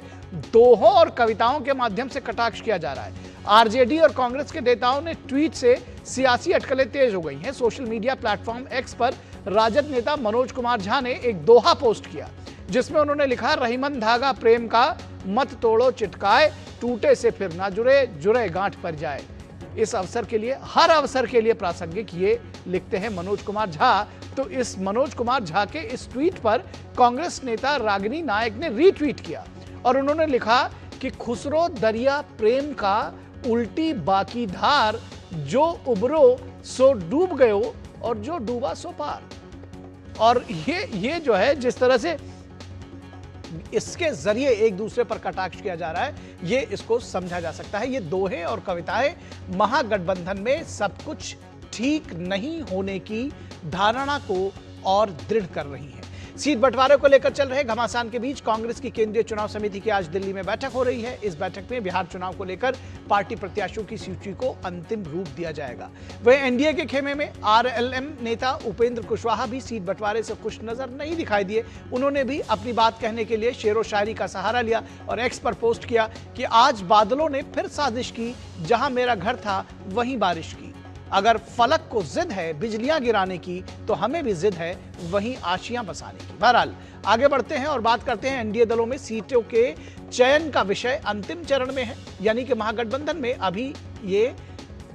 दोहों और कविताओं के माध्यम से कटाक्ष किया जा रहा है। आरजेडी और कांग्रेस के नेताओं ने ट्वीट से सियासी अटकलें तेज हो गई हैं। सोशल मीडिया प्लेटफॉर्म एक्स पर राजद नेता मनोज कुमार झा ने एक दोहा पोस्ट किया, जिसमें उन्होंने लिखा, रहीमन धागा प्रेम का मत तोड़ो चिटकाए, टूटे से फिर ना जुड़े, जुड़े गांठ पर जाए। इस अवसर के लिए, हर अवसर के लिए प्रासंगिक, ये लिखते हैं मनोज कुमार झा। तो इस मनोज कुमार झा के इस ट्वीट पर कांग्रेस नेता रागिनी नायक ने रीट्वीट किया और उन्होंने लिखा कि खुसरो दरिया प्रेम का उल्टी बाकी धार, जो उबरो सो डूब गयो और जो डूबा सो पार। और ये जो है, जिस तरह से इसके जरिए एक दूसरे पर कटाक्ष किया जा रहा है, ये इसको समझा जा सकता है। ये दोहे और कविताएं महागठबंधन में सब कुछ ठीक नहीं होने की धारणा को और दृढ़ कर रही है। सीट बंटवारे को लेकर चल रहे घमासान के बीच कांग्रेस की केंद्रीय चुनाव समिति की आज दिल्ली में बैठक हो रही है। इस बैठक में बिहार चुनाव को लेकर पार्टी प्रत्याशियों की सूची को अंतिम रूप दिया जाएगा। वहीं एनडीए के खेमे में आरएलएम नेता उपेंद्र कुशवाहा भी सीट बंटवारे से खुश नजर नहीं दिखाई दिए। उन्होंने भी अपनी बात कहने के लिए शेरो शायरी का सहारा लिया और एक्स पर पोस्ट किया कि आज बादलों ने फिर साजिश की, जहां मेरा घर था वहीं बारिश की। अगर फलक को जिद है बिजलियां गिराने की, तो हमें भी जिद है वहीं आशियां बसाने की। बहरहाल आगे बढ़ते हैं और बात करते हैं एनडीए दलों में सीटों के चयन का विषय अंतिम चरण में है, यानी कि महागठबंधन में अभी ये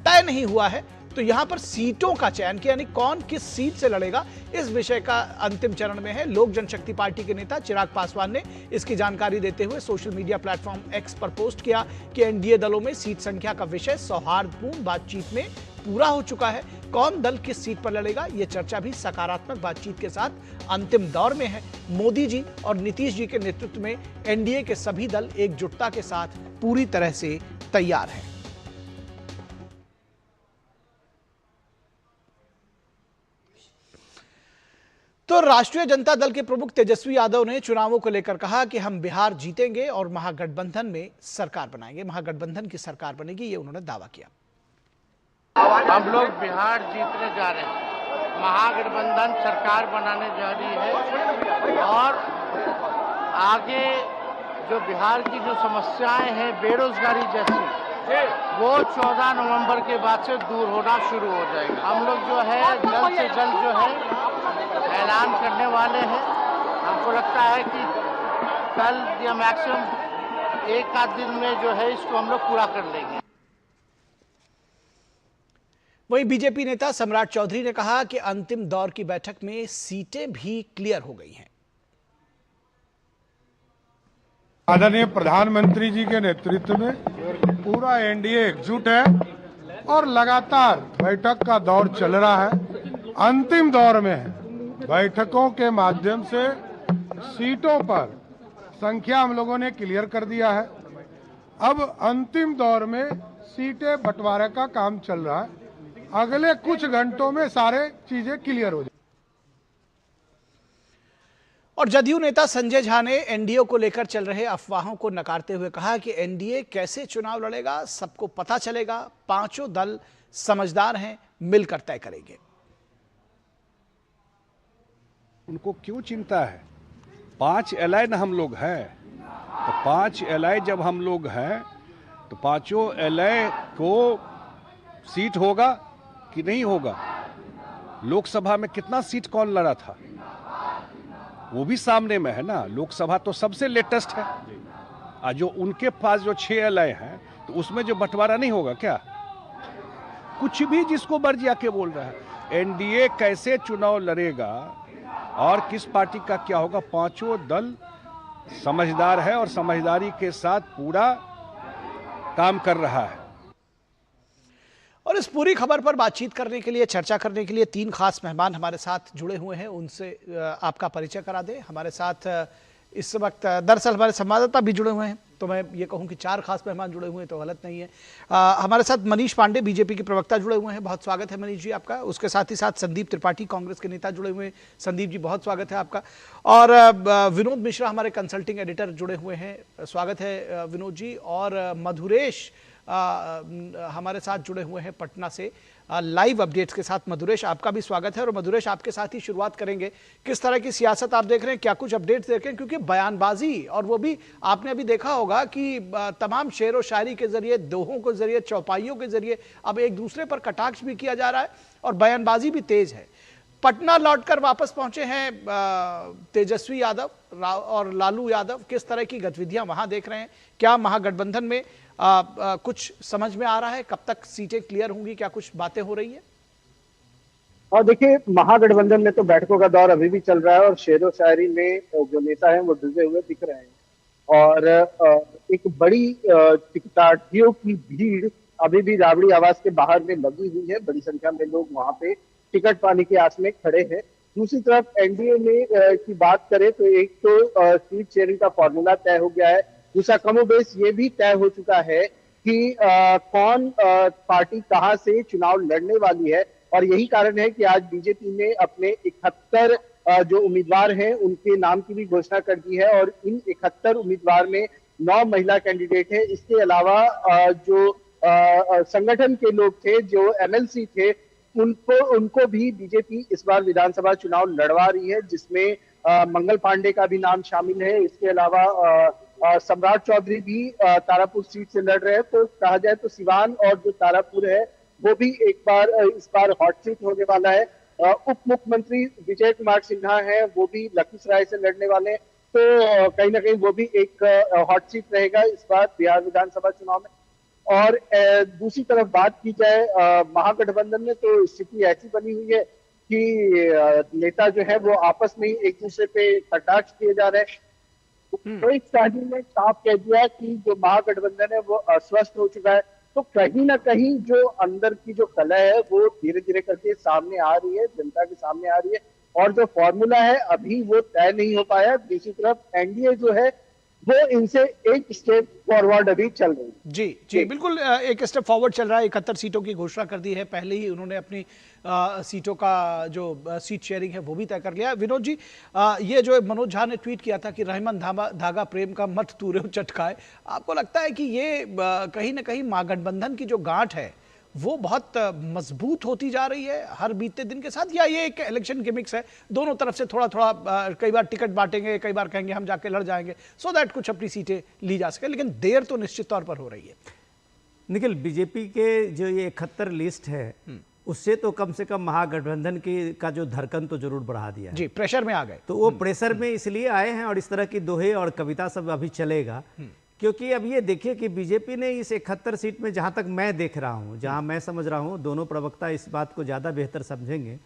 तय नहीं हुआ है। तो यहां पर सीटों का चयन, यानी कौन किस सीट से लड़ेगा, इस विषय का अंतिम चरण में है। लोक जनशक्ति पार्टी के नेता चिराग पासवान ने इसकी जानकारी देते हुए सोशल मीडिया प्लेटफॉर्म एक्स पर पोस्ट किया कि एनडीए दलों में सीट संख्या का विषय सौहार्दपूर्ण बातचीत में पूरा हो चुका है। कौन दल किस सीट पर लड़ेगा, यह चर्चा भी सकारात्मक बातचीत के साथ अंतिम दौर में है। मोदी जी और नीतीश जी के नेतृत्व में एनडीए के सभी दल एकजुटता के साथ पूरी तरह से तैयार हैं। तो राष्ट्रीय जनता दल के प्रमुख तेजस्वी यादव ने चुनावों को लेकर कहा कि हम बिहार जीतेंगे और महागठबंधन में सरकार बनाएंगे, महागठबंधन की सरकार बनेगी, ये उन्होंने दावा किया। हम लोग बिहार जीतने जा रहे हैं, महागठबंधन सरकार बनाने जा रही है और आगे जो बिहार की जो समस्याएं हैं बेरोजगारी जैसी, वो 14 नवंबर के बाद से दूर होना शुरू हो जाएगा। हम लोग जो है जल्द से जल्द जो है ऐलान करने वाले हैं। हमको लगता है कि कल या मैक्सिमम एक आध दिन में जो है इसको हम लोग पूरा कर लेंगे। वहीं बीजेपी नेता सम्राट चौधरी ने कहा कि अंतिम दौर की बैठक में सीटें भी क्लियर हो गई हैं। आदरणीय प्रधानमंत्री जी के नेतृत्व में पूरा एनडीए एकजुट है और लगातार बैठक का दौर चल रहा है, अंतिम दौर में है। बैठकों के माध्यम से सीटों पर संख्या हम लोगों ने क्लियर कर दिया है। अब अंतिम दौर में सीटें बंटवारे का काम चल रहा है। अगले कुछ घंटों में सारे चीजें क्लियर हो जाएंगी। और जदयू नेता संजय झा ने एनडीए को लेकर चल रहे अफवाहों को नकारते हुए कहा कि एनडीए कैसे चुनाव लड़ेगा सबको पता चलेगा, पांचों दल समझदार हैं, मिलकर तय करेंगे। उनको क्यों चिंता है? 5 एलआई ना हम लोग हैं, तो 5 एलआई जब हम लोग हैं तो पांचों एलआई को सीट होगा कि नहीं होगा? लोकसभा में कितना सीट कौन लड़ा था वो भी सामने में है ना। लोकसभा तो सबसे लेटेस्ट है, और जो उनके पास जो 6 एलआई हैं तो उसमें जो बंटवारा नहीं होगा क्या? कुछ भी जिसको मर्जी आके बोल रहा है। एनडीए कैसे चुनाव लड़ेगा और किस पार्टी का क्या होगा, पांचों दल समझदार है और समझदारी के साथ पूरा काम कर रहा है। और इस पूरी खबर पर बातचीत करने के लिए, चर्चा करने के लिए 3 खास मेहमान हमारे साथ जुड़े हुए हैं। उनसे आपका परिचय करा दें। हमारे साथ इस वक्त दरअसल हमारे संवाददाता भी जुड़े हुए हैं, तो मैं ये कहूं कि 4 खास मेहमान जुड़े हुए हैं तो गलत नहीं है। हमारे साथ मनीष पांडे बीजेपी के प्रवक्ता जुड़े हुए हैं, बहुत स्वागत है मनीष जी आपका। उसके साथ ही साथ संदीप त्रिपाठी कांग्रेस के नेता जुड़े हुए हैं, संदीप जी बहुत स्वागत है आपका। और विनोद मिश्रा हमारे कंसल्टिंग एडिटर जुड़े हुए हैं, स्वागत है विनोद जी। और मधुरेश हमारे साथ जुड़े हुए हैं पटना से लाइव अपडेट्स के साथ। मधुरेश आपका भी स्वागत है। और मधुरेश आपके साथ ही शुरुआत करेंगे, किस तरह की सियासत आप देख रहे हैं, क्या कुछ अपडेट्स देख रहे हैं, क्योंकि बयानबाजी और वो भी आपने अभी देखा होगा कि तमाम शेर व शायरी के जरिए, दोहों के जरिए, चौपाइयों के जरिए अब एक दूसरे पर कटाक्ष भी किया जा रहा है और बयानबाजी भी तेज है। पटना लौटकर वापस पहुंचे हैं तेजस्वी यादव और लालू यादव, किस तरह की गतिविधियां वहां देख रहे हैं, क्या महागठबंधन में कुछ समझ में आ रहा है, कब तक सीटें क्लियर होंगी, क्या कुछ बातें हो रही है? और देखिए, महागठबंधन में तो बैठकों का दौर अभी भी चल रहा है और शेर व शायरी में जो नेता हैं वो डूबे हुए दिख रहे हैं। और एक बड़ी टिकटाठियों की भीड़ अभी भी राबड़ी आवास के बाहर में लगी हुई है, बड़ी संख्या में लोग वहां पे टिकट पाने की आस में खड़े हैं। दूसरी तरफ एनडीए में की बात करें तो एक तो सीट शेयरिंग का फॉर्मूला तय हो गया है, दूसरा कमोबेश ये भी तय हो चुका है कि कौन पार्टी कहां से चुनाव लड़ने वाली है। और यही कारण है कि आज बीजेपी ने अपने 71 जो उम्मीदवार हैं उनके नाम की भी घोषणा कर दी है और इन 71 उम्मीदवार में 9 महिला कैंडिडेट है। इसके अलावा जो संगठन के लोग थे, जो एमएलसी थे, उनको भी बीजेपी इस बार विधानसभा चुनाव लड़वा रही है, जिसमें मंगल पांडे का भी नाम शामिल है। इसके अलावा सम्राट चौधरी भी तारापुर सीट से लड़ रहे हैं। तो कहा जाए तो सिवान और जो तारापुर है वो भी इस बार हॉट सीट होने वाला है। उप मुख्यमंत्री विजय कुमार सिन्हा है, वो भी लखीसराय से लड़ने वाले हैं। तो कहीं ना कहीं वो भी एक हॉट सीट रहेगा इस बार बिहार विधानसभा चुनाव में। और दूसरी तरफ बात की जाए महागठबंधन में, तो स्थिति ऐसी बनी हुई है कि नेता जो है वो आपस में ही एक दूसरे पे कटाक्ष किए जा रहे हैं। रोहित सहनी ने साफ कह दिया कि जो महागठबंधन है वो अस्वस्थ हो चुका है। तो कहीं ना कहीं जो अंदर की जो कला है वो धीरे धीरे करके सामने आ रही है, जनता के सामने आ रही है। और जो फॉर्मूला है अभी वो तय नहीं हो पाया। दूसरी तरफ एनडीए जो है वो इनसे एक स्टेप फॉरवर्ड अभी चल रही है। जी बिल्कुल, एक स्टेप फॉरवर्ड चल रहा है। 71 सीटों की घोषणा कर दी है, पहले ही उन्होंने अपनी सीटों का जो सीट शेयरिंग है वो भी तय कर लिया। विनोद जी, ये जो मनोज झा ने ट्वीट किया था कि रहमन धागा प्रेम का मत तूरे चटकाए, आपको लगता है कि ये कहीं ना कहीं महागठबंधन की जो गांठ है वो बहुत मजबूत होती जा रही है हर बीतते दिन के साथ, या ये एक इलेक्शन गिमिक्स है, दोनों तरफ से थोड़ा थोड़ा कई बार टिकट बांटेंगे, कई बार कहेंगे हम जाके लड़ जाएंगे सो दैट कुछ अपनी सीटें ली जा सके, लेकिन देर तो निश्चित तौर पर हो रही है? निखिल, बीजेपी के जो ये 71 लिस्ट है उससे तो कम से कम महागठबंधन का जो धड़कन तो जरूर बढ़ा दिया है। जी, प्रेशर में आ गए। तो वो प्रेशर में इसलिए आए हैं और इस तरह की दोहे और कविता सब अभी चलेगा, क्योंकि अब ये देखिए कि बीजेपी ने इस 71 सीट में, जहां तक मैं देख रहा हूं, जहां मैं समझ रहा हूं, दोनों प्रवक्ता इस बात को ज्यादा बेहतर समझेंगे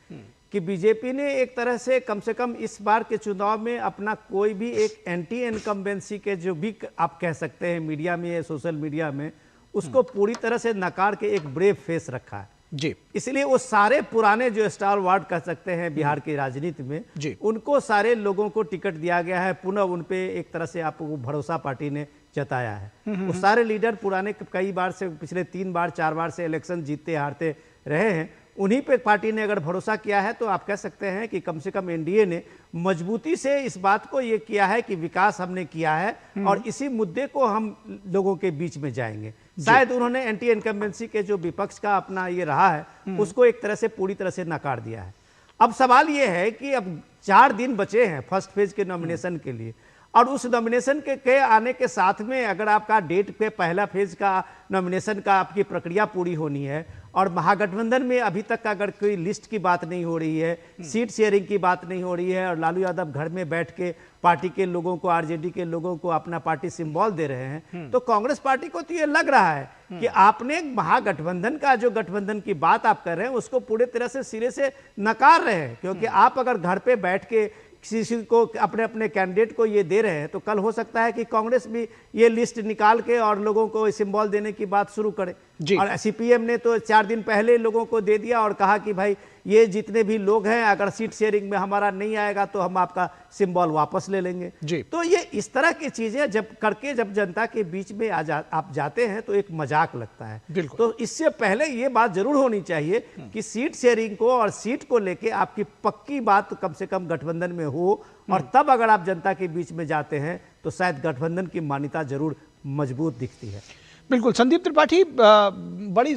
कि बीजेपी ने एक तरह से कम इस बार के चुनाव में अपना कोई भी एक एंटी इनकम्बेंसी के जो भी आप कह सकते हैं मीडिया में या सोशल मीडिया में, उसको पूरी तरह से नकार के एक ब्रेव फेस रखा है। जी, इसलिए वो सारे पुराने जो स्टार वार्ड कह सकते हैं बिहार की राजनीति में, उनको सारे लोगों को टिकट दिया गया है। पुनः उनपे एक तरह से आपको भरोसा पार्टी ने जताया है। वो सारे लीडर पुराने कई बार से, पिछले 3 बार 4 बार से इलेक्शन जीतते हारते रहे हैं, उन्हीं पे पार्टी ने अगर भरोसा किया है तो आप कह सकते हैं कि कम से कम एनडीए ने मजबूती से इस बात को ये किया है कि विकास हमने किया है और इसी मुद्दे को हम लोगों के बीच में जाएंगे। शायद उन्होंने एंटी इनकम्बेंसी के जो विपक्ष का अपना ये रहा है उसको एक तरह से पूरी तरह से नकार दिया है। अब सवाल ये है कि अब 4 दिन बचे हैं फर्स्ट फेज के नॉमिनेशन के लिए, और उस नॉमिनेशन के आने के साथ में अगर आपका डेट पे पहला फेज का नॉमिनेशन का आपकी प्रक्रिया पूरी होनी है और महागठबंधन में अभी तक अगर कोई लिस्ट की बात नहीं हो रही है, सीट शेयरिंग की बात नहीं हो रही है और लालू यादव घर में बैठ के पार्टी के लोगों को, आरजेडी के लोगों को अपना पार्टी सिंबल दे रहे हैं, तो कांग्रेस पार्टी को तो ये लग रहा है कि आपने महागठबंधन का जो गठबंधन की बात आप कर रहे हैं उसको पूरे तरह से सिरे से नकार रहे हैं। क्योंकि आप अगर घर पे बैठ के किसी को अपने अपने कैंडिडेट को ये दे रहे हैं तो कल हो सकता है कि कांग्रेस भी ये लिस्ट निकाल के और लोगों को सिंबल देने की बात शुरू करे। और सीपीएम ने तो 4 दिन पहले लोगों को दे दिया और कहा कि भाई ये जितने भी लोग हैं अगर सीट शेयरिंग में हमारा नहीं आएगा तो हम आपका सिंबल वापस ले लेंगे जी। तो ये इस तरह की चीजें जब करके जब जनता के बीच में आप जाते हैं तो एक मजाक लगता है। तो इससे पहले ये बात जरूर होनी चाहिए कि सीट शेयरिंग को और सीट को लेके आपकी पक्की बात कम से कम गठबंधन में हो, और तब अगर आप जनता के बीच में जाते हैं तो शायद गठबंधन की मान्यता जरूर मजबूत दिखती है। बिल्कुल। संदीप त्रिपाठी, बड़ी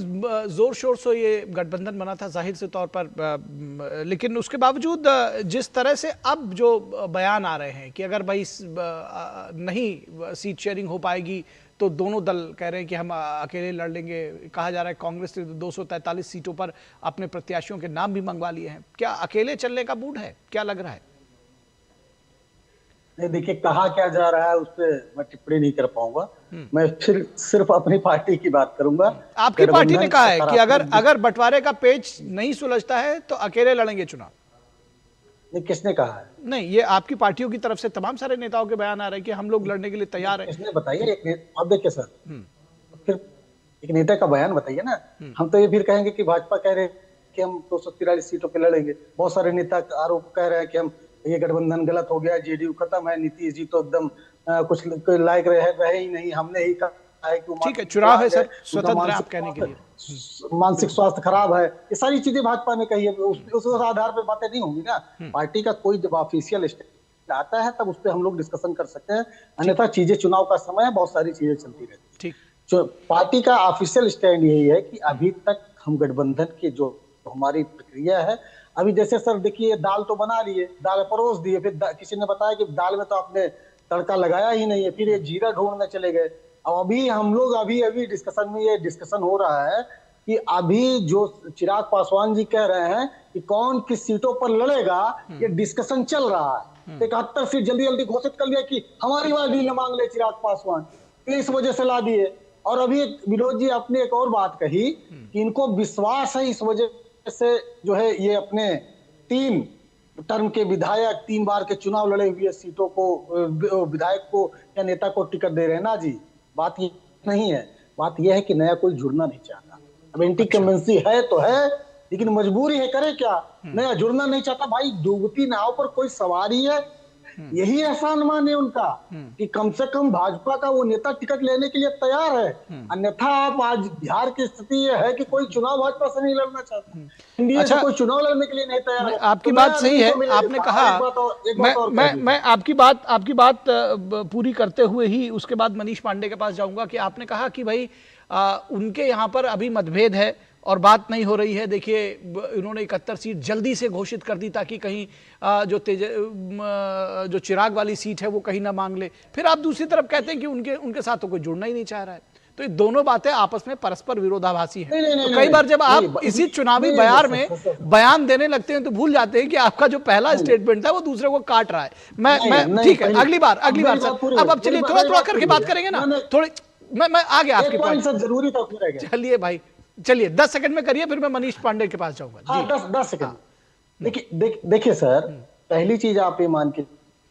जोर शोर से ये गठबंधन बना था जाहिर से तौर पर, लेकिन उसके बावजूद जिस तरह से अब जो बयान आ रहे हैं कि अगर भाई नहीं सीट शेयरिंग हो पाएगी तो दोनों दल कह रहे हैं कि हम अकेले लड़ लेंगे। कहा जा रहा है कांग्रेस ने 243 सीटों पर अपने प्रत्याशियों के नाम भी मंगवा लिए हैं। क्या अकेले चलने का मूड है, क्या लग रहा है? नहीं, देखिए कहा क्या जा रहा है उस पर मैं टिप्पणी नहीं कर पाऊंगा। मैं फिर सिर्फ अपनी पार्टी की बात करूंगा। आपकी पार्टी ने कहा है कि अगर बंटवारे का पेच नहीं सुलझता है तो अकेले लड़ेंगे चुनाव। नहीं, किसने कहा है? नहीं, ये आपकी पार्टियों की तरफ से तमाम सारे नेताओं के बयान आ रहे हैं कि हम लोग लड़ने के लिए तैयार हैं। किसने बताइए? अब देखिए सर, फिर एक नेता का बयान बताइए ना। हम तो ये फिर कहेंगे कि भाजपा कह रहे हैं कि हम 243 सीटों पे लड़ेंगे। बहुत सारे नेता आरोप कह रहे हैं कि हम ये गठबंधन गलत हो गया, जेडीयू खत्म है, नीतीश जी तो एकदम कुछ लायक रहे ही नहीं। हमने ही कहा है कि ठीक है, चुनाव है सर, स्वतंत्र आप कहने के लिए, मानसिक स्वास्थ्य खराब है, ये सारी चीजें भाजपा ने कही है। उस आधार पे बातें नहीं होंगी ना। पार्टी का कोई जब ऑफिशियल स्टेटमेंट आता है तब उस पर हम लोग डिस्कशन कर सकते हैं, अन्यथा चीजें चुनाव का समय है, बहुत सारी चीजें चलती रहती है। पार्टी का ऑफिशियल स्टैंड यही है कि अभी तक हम गठबंधन की जो हमारी प्रक्रिया है, अभी जैसे सर देखिए दाल तो बना लिए, दाल परोस दिए, फिर किसी ने बताया कि दाल में तो आपने तड़का लगाया ही नहीं है, फिर ये जीरा ढूंढने चले गए। अब अभी हम लोग अभी डिस्कशन में ये डिस्कशन हो रहा है कि अभी जो चिराग पासवान जी कह रहे हैं कि कौन किस सीटों पर लड़ेगा, ये डिस्कशन चल रहा है। 71 सीट जल्दी घोषित कर लिया कि हमारी बात न मांग ले चिराग पासवान, इस वजह से ला दिए। और अभी विनोद जी आपने एक और बात कही कि इनको विश्वास है, इस वजह से जो है ये अपने 3 टर्म के विधायक 3 बार के चुनाव लड़े हुए सीटों को विधायक को या नेता को टिकट दे रहे हैं ना जी। बात ये नहीं है, बात यह है कि नया कोई जुड़ना नहीं चाहता। अब एंटी कमेंसी है तो है, लेकिन मजबूरी है, करे क्या, नया जुड़ना नहीं चाहता। भाई डूबती नाव पर कोई सवारी है, यही एहसान माने उनका कि कम से कम भाजपा का वो नेता टिकट लेने के लिए तैयार है। अन्यथा आप आज बिहार की स्थिति ये है कि कोई चुनाव भाजपा से नहीं लड़ना चाहता, एनडीए से कोई चुनाव लड़ने के लिए नहीं तैयार है। आपकी बात सही है, आपने कहा। मैं आपकी बात पूरी करते हुए ही उसके बाद मनीष पांडे के पास जाऊंगा कि आपने कहा कि भाई उनके यहाँ पर अभी मतभेद है और बात नहीं हो रही है। देखिए इन्होंने 71 सीट जल्दी से घोषित कर दी ताकि कहीं जो चिराग वाली सीट है वो कहीं ना मांग ले। फिर आप दूसरी तरफ कहते हैं कि उनके साथ तो कोई जुड़ना ही नहीं चाह रहा है। तो ये दोनों बातें आपस में परस्पर विरोधाभासी हैं। तो कई बार जब आप इसी चुनावी बयान देने लगते हैं तो भूल जाते हैं कि आपका जो पहला स्टेटमेंट था वो दूसरे को काट रहा है। मैं ठीक है, अगली बार सर। अब चलिए थोड़ा करके बात करेंगे ना, थोड़ी मैं आगे आपकी पॉइंट जरूरी था। चलिए भाई, चलिए 10 सेकंड में करिए, फिर मैं मनीष पांडे के पास जाऊंगा। 10 सेकंड। देखिए सर, पहली चीज आप ये मान के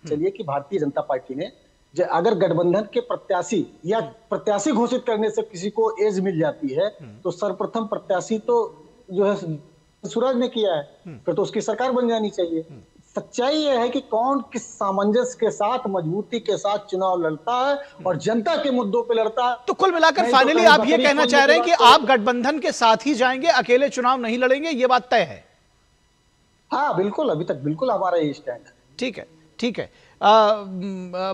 चलिए कि भारतीय जनता पार्टी ने अगर गठबंधन के प्रत्याशी या प्रत्याशी घोषित करने से किसी को एज मिल जाती है तो सर्वप्रथम प्रत्याशी तो जो है सूरज ने किया है, फिर तो उसकी सरकार बन जानी चाहिए। सच्चाई यह है कि कौन किस सामंजस्य के साथ, मजबूती के साथ चुनाव लड़ता है और जनता के मुद्दों पे लड़ता है। तो कुल मिलाकर फाइनली आप ये कहना चाह रहे हैं कि आप गठबंधन के साथ ही जाएंगे, अकेले चुनाव नहीं लड़ेंगे, ये बात तय है? हाँ बिल्कुल, अभी तक बिल्कुल हमारा ये स्टैंड है। ठीक है।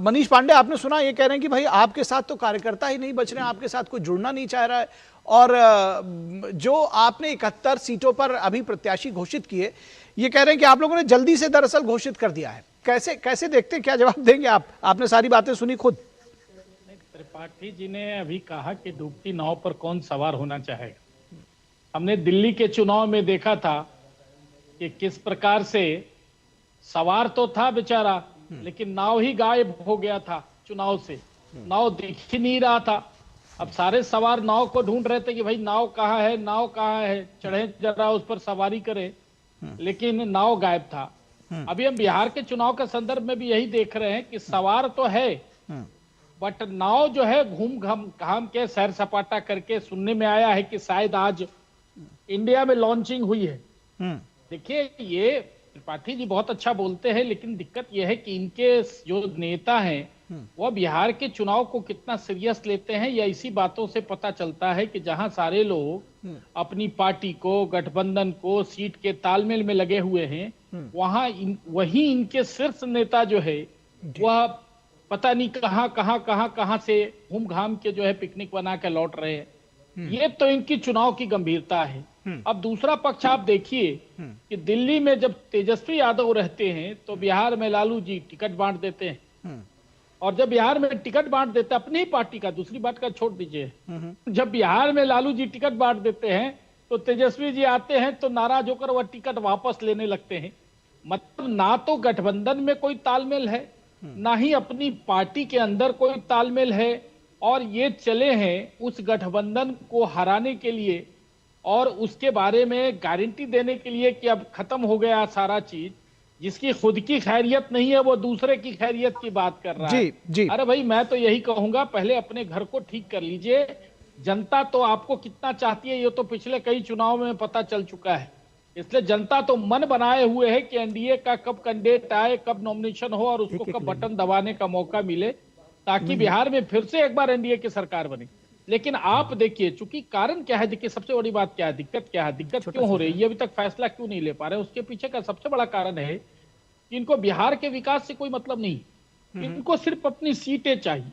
मनीष पांडे, आपने सुना ये कह रहे हैं कि भाई आपके साथ तो कार्यकर्ता ही नहीं बच रहे हैं, आपके साथ कोई जुड़ना नहीं चाह रहा है, और जो आपने 71 सीटों पर अभी प्रत्याशी घोषित किए, ये कह रहे हैं कि आप लोगों ने जल्दी से दरअसल घोषित कर दिया है। कैसे देखते हैं, क्या जवाब देंगे आप? आपने सारी बातें सुनी खुद। त्रिपाठी जी ने अभी कहा कि डूबती नाव पर कौन सवार होना चाहेगा। हमने दिल्ली के चुनाव में देखा था कि किस प्रकार से सवार तो था बेचारा, लेकिन नाव ही गायब हो गया था चुनाव से, नाव दिख ही नहीं रहा था। अब सारे सवार नाव को ढूंढ रहे थे कि भाई नाव कहाँ है, चढ़े जरा उस पर सवारी करें, लेकिन नाव गायब था। अभी हम बिहार के चुनाव के संदर्भ में भी यही देख रहे हैं कि सवार तो है, बट नाव जो है घूम घाम के सैर सपाटा करके सुनने में आया है कि शायद आज इंडिया में लॉन्चिंग हुई है। देखिए, ये त्रिपाठी जी बहुत अच्छा बोलते हैं, लेकिन दिक्कत यह है कि इनके जो नेता हैं वह बिहार के चुनाव को कितना सीरियस लेते हैं, या इसी बातों से पता चलता है कि जहां सारे लोग अपनी पार्टी को, गठबंधन को सीट के तालमेल में लगे हुए हैं, वहां वही इनके शीर्ष नेता जो है वह पता नहीं कहां से घूम घाम के जो है पिकनिक बना के लौट रहे हैं। ये तो इनकी चुनाव की गंभीरता है। अब दूसरा पक्ष आप देखिए कि दिल्ली में जब तेजस्वी यादव रहते हैं तो बिहार में लालू जी टिकट बांट देते हैं, और जब बिहार में टिकट बांट देते हैं अपनी पार्टी का, दूसरी बात का छोड़ दीजिए, जब बिहार में लालू जी टिकट बांट देते हैं तो तेजस्वी जी आते हैं तो नाराज होकर वह टिकट वापस लेने लगते हैं। मतलब ना तो गठबंधन में कोई तालमेल है, ना ही अपनी पार्टी के अंदर कोई तालमेल है, और ये चले हैं उस गठबंधन को हराने के लिए और उसके बारे में गारंटी देने के लिए कि अब खत्म हो गया सारा चीज। जिसकी खुद की खैरियत नहीं है वो दूसरे की खैरियत की बात कर रहा है। जी। अरे भाई, मैं तो यही कहूंगा, पहले अपने घर को ठीक कर लीजिए। जनता तो आपको कितना चाहती है ये तो पिछले कई चुनाव में पता चल चुका है। इसलिए जनता तो मन बनाए हुए है कि एनडीए का कब कैंडिडेट आए, कब नॉमिनेशन हो और उसको कब बटन दबाने का मौका मिले, ताकि बिहार में फिर से एक बार एनडीए की सरकार बने। लेकिन आप देखिए, चूंकि कारण क्या है, देखिए सबसे बड़ी बात क्या है, दिक्कत क्या है, दिक्कत क्यों हो रही है, ये अभी तक फैसला क्यों नहीं ले पा रहे, उसके पीछे का सबसे बड़ा कारण है कि इनको बिहार के विकास से कोई मतलब नहीं, इनको सिर्फ अपनी सीटें चाहिए।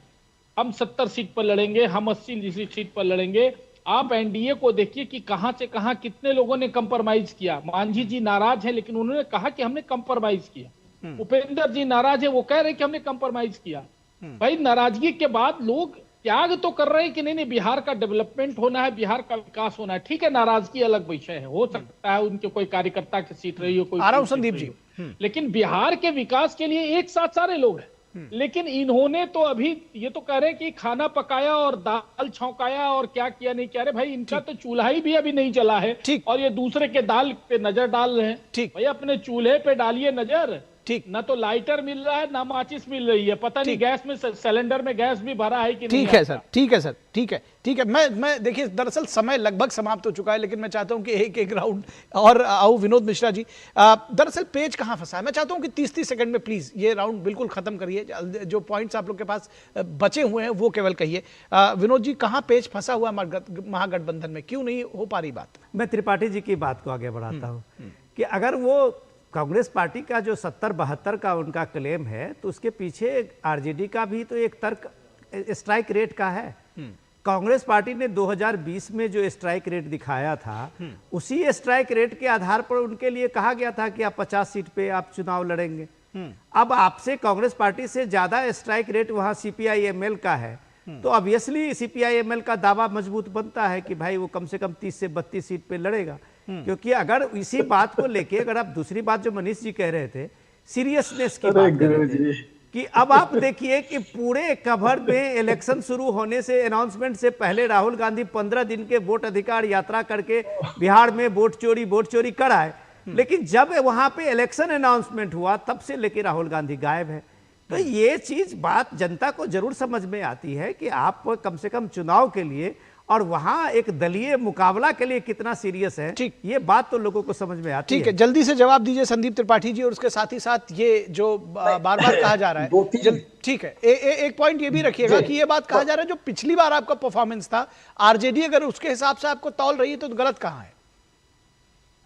हम 70 सीट पर लड़ेंगे, हम 80 सीट पर लड़ेंगे। आप एनडीए को देखिए कि कहां से कहां कितने लोगों ने कंप्रोमाइज किया। मांझी जी नाराज है, लेकिन उन्होंने कहा कि हमने कंप्रोमाइज किया। उपेंद्र जी नाराज है, वो कह रहे कि हमने कंप्रोमाइज किया। भाई, नाराजगी के बाद लोग त्याग तो कर रहे हैं कि नहीं बिहार का डेवलपमेंट होना है, बिहार का विकास होना है। ठीक है, नाराजगी अलग विषय है, हो सकता है उनके कोई कार्यकर्ता की सीट रही हो, कोई आ रहा हूं संदीप जी, लेकिन बिहार के विकास के लिए एक साथ सारे लोग हैं। लेकिन इन्होंने तो अभी ये तो कह रहे हैं कि खाना पकाया और दाल छौंकाया और क्या किया नहीं किया। भाई, इनका तो चूल्हा ही भी अभी नहीं जला है, और ये दूसरे के दाल पे नजर डाल रहे हैं। भाई, अपने चूल्हे पे डालिए नजर। ठीक, ना तो लाइटर मिल रहा है, ना माचिस मिल रही है, पता नहीं गैस में, सिलेंडर में गैस भी भरा है कि नहीं। ठीक है सर, ठीक है सर, ठीक है, ठीक है। मैं देखिए, दरअसल समय लगभग समाप्त हो चुका है, लेकिन मैं चाहता हूं कि एक राउंड और आओ। विनोद मिश्रा जी, दरअसल पेज कहां फंसा है? मैं चाहता हूं कि 30 सेकंड में प्लीज ये राउंड बिल्कुल खत्म करिए। जो पॉइंट्स आप लोग के पास बचे हुए हैं वो केवल कहिए। विनोद जी, कहां पेज फंसा हुआ है महागठबंधन में, क्यों नहीं हो पा रही बात? मैं त्रिपाठी जी की बात को आगे बढ़ाता हूं कि अगर वो कांग्रेस पार्टी का जो 70-72 का उनका क्लेम है, तो उसके पीछे आरजेडी का भी तो एक तर्क स्ट्राइक रेट का है। कांग्रेस पार्टी ने 2020 में जो स्ट्राइक रेट दिखाया था, उसी स्ट्राइक रेट के आधार पर उनके लिए कहा गया था कि आप 50 सीट पे आप चुनाव लड़ेंगे। अब आपसे कांग्रेस पार्टी से ज्यादा स्ट्राइक रेट वहां सीपीआई-एमएल का है, तो ऑब्वियसली सीपीआई-एमएल का दावा मजबूत बनता है कि भाई वो कम से कम 30 से 32 सीट पे लड़ेगा। क्योंकि अगर इसी बात को लेके, अगर आप दूसरी बात जो मनीष जी कह रहे थे, सीरियसनेस की बात कर रहे थे, कि अब आप देखिए कि पूरे कवर में इलेक्शन शुरू होने से, अनाउंसमेंट से पहले राहुल गांधी 15 दिन के वोट अधिकार यात्रा करके बिहार में वोट चोरी कराए, लेकिन जब वहां पे इलेक्शन अनाउंसमेंट हुआ तब से लेके राहुल गांधी गायब है। तो ये चीज बात जनता को जरूर समझ में आती है कि आप कम से कम चुनाव के लिए और वहां एक दलीय मुकाबला के लिए कितना सीरियस है, ये बात तो लोगों को समझ में आती है। ठीक है, जल्दी से जवाब दीजिए संदीप त्रिपाठी जी, और उसके साथ ही साथ ये जो बार बार कहा जा रहा है, ठीक है, एक पॉइंट ये भी रखिएगा कि ये बात कहा जा रहा है जो पिछली बार आपका परफॉर्मेंस था, आरजेडी अगर उसके हिसाब से आपको तौल रही है तो गलत कहाँ है?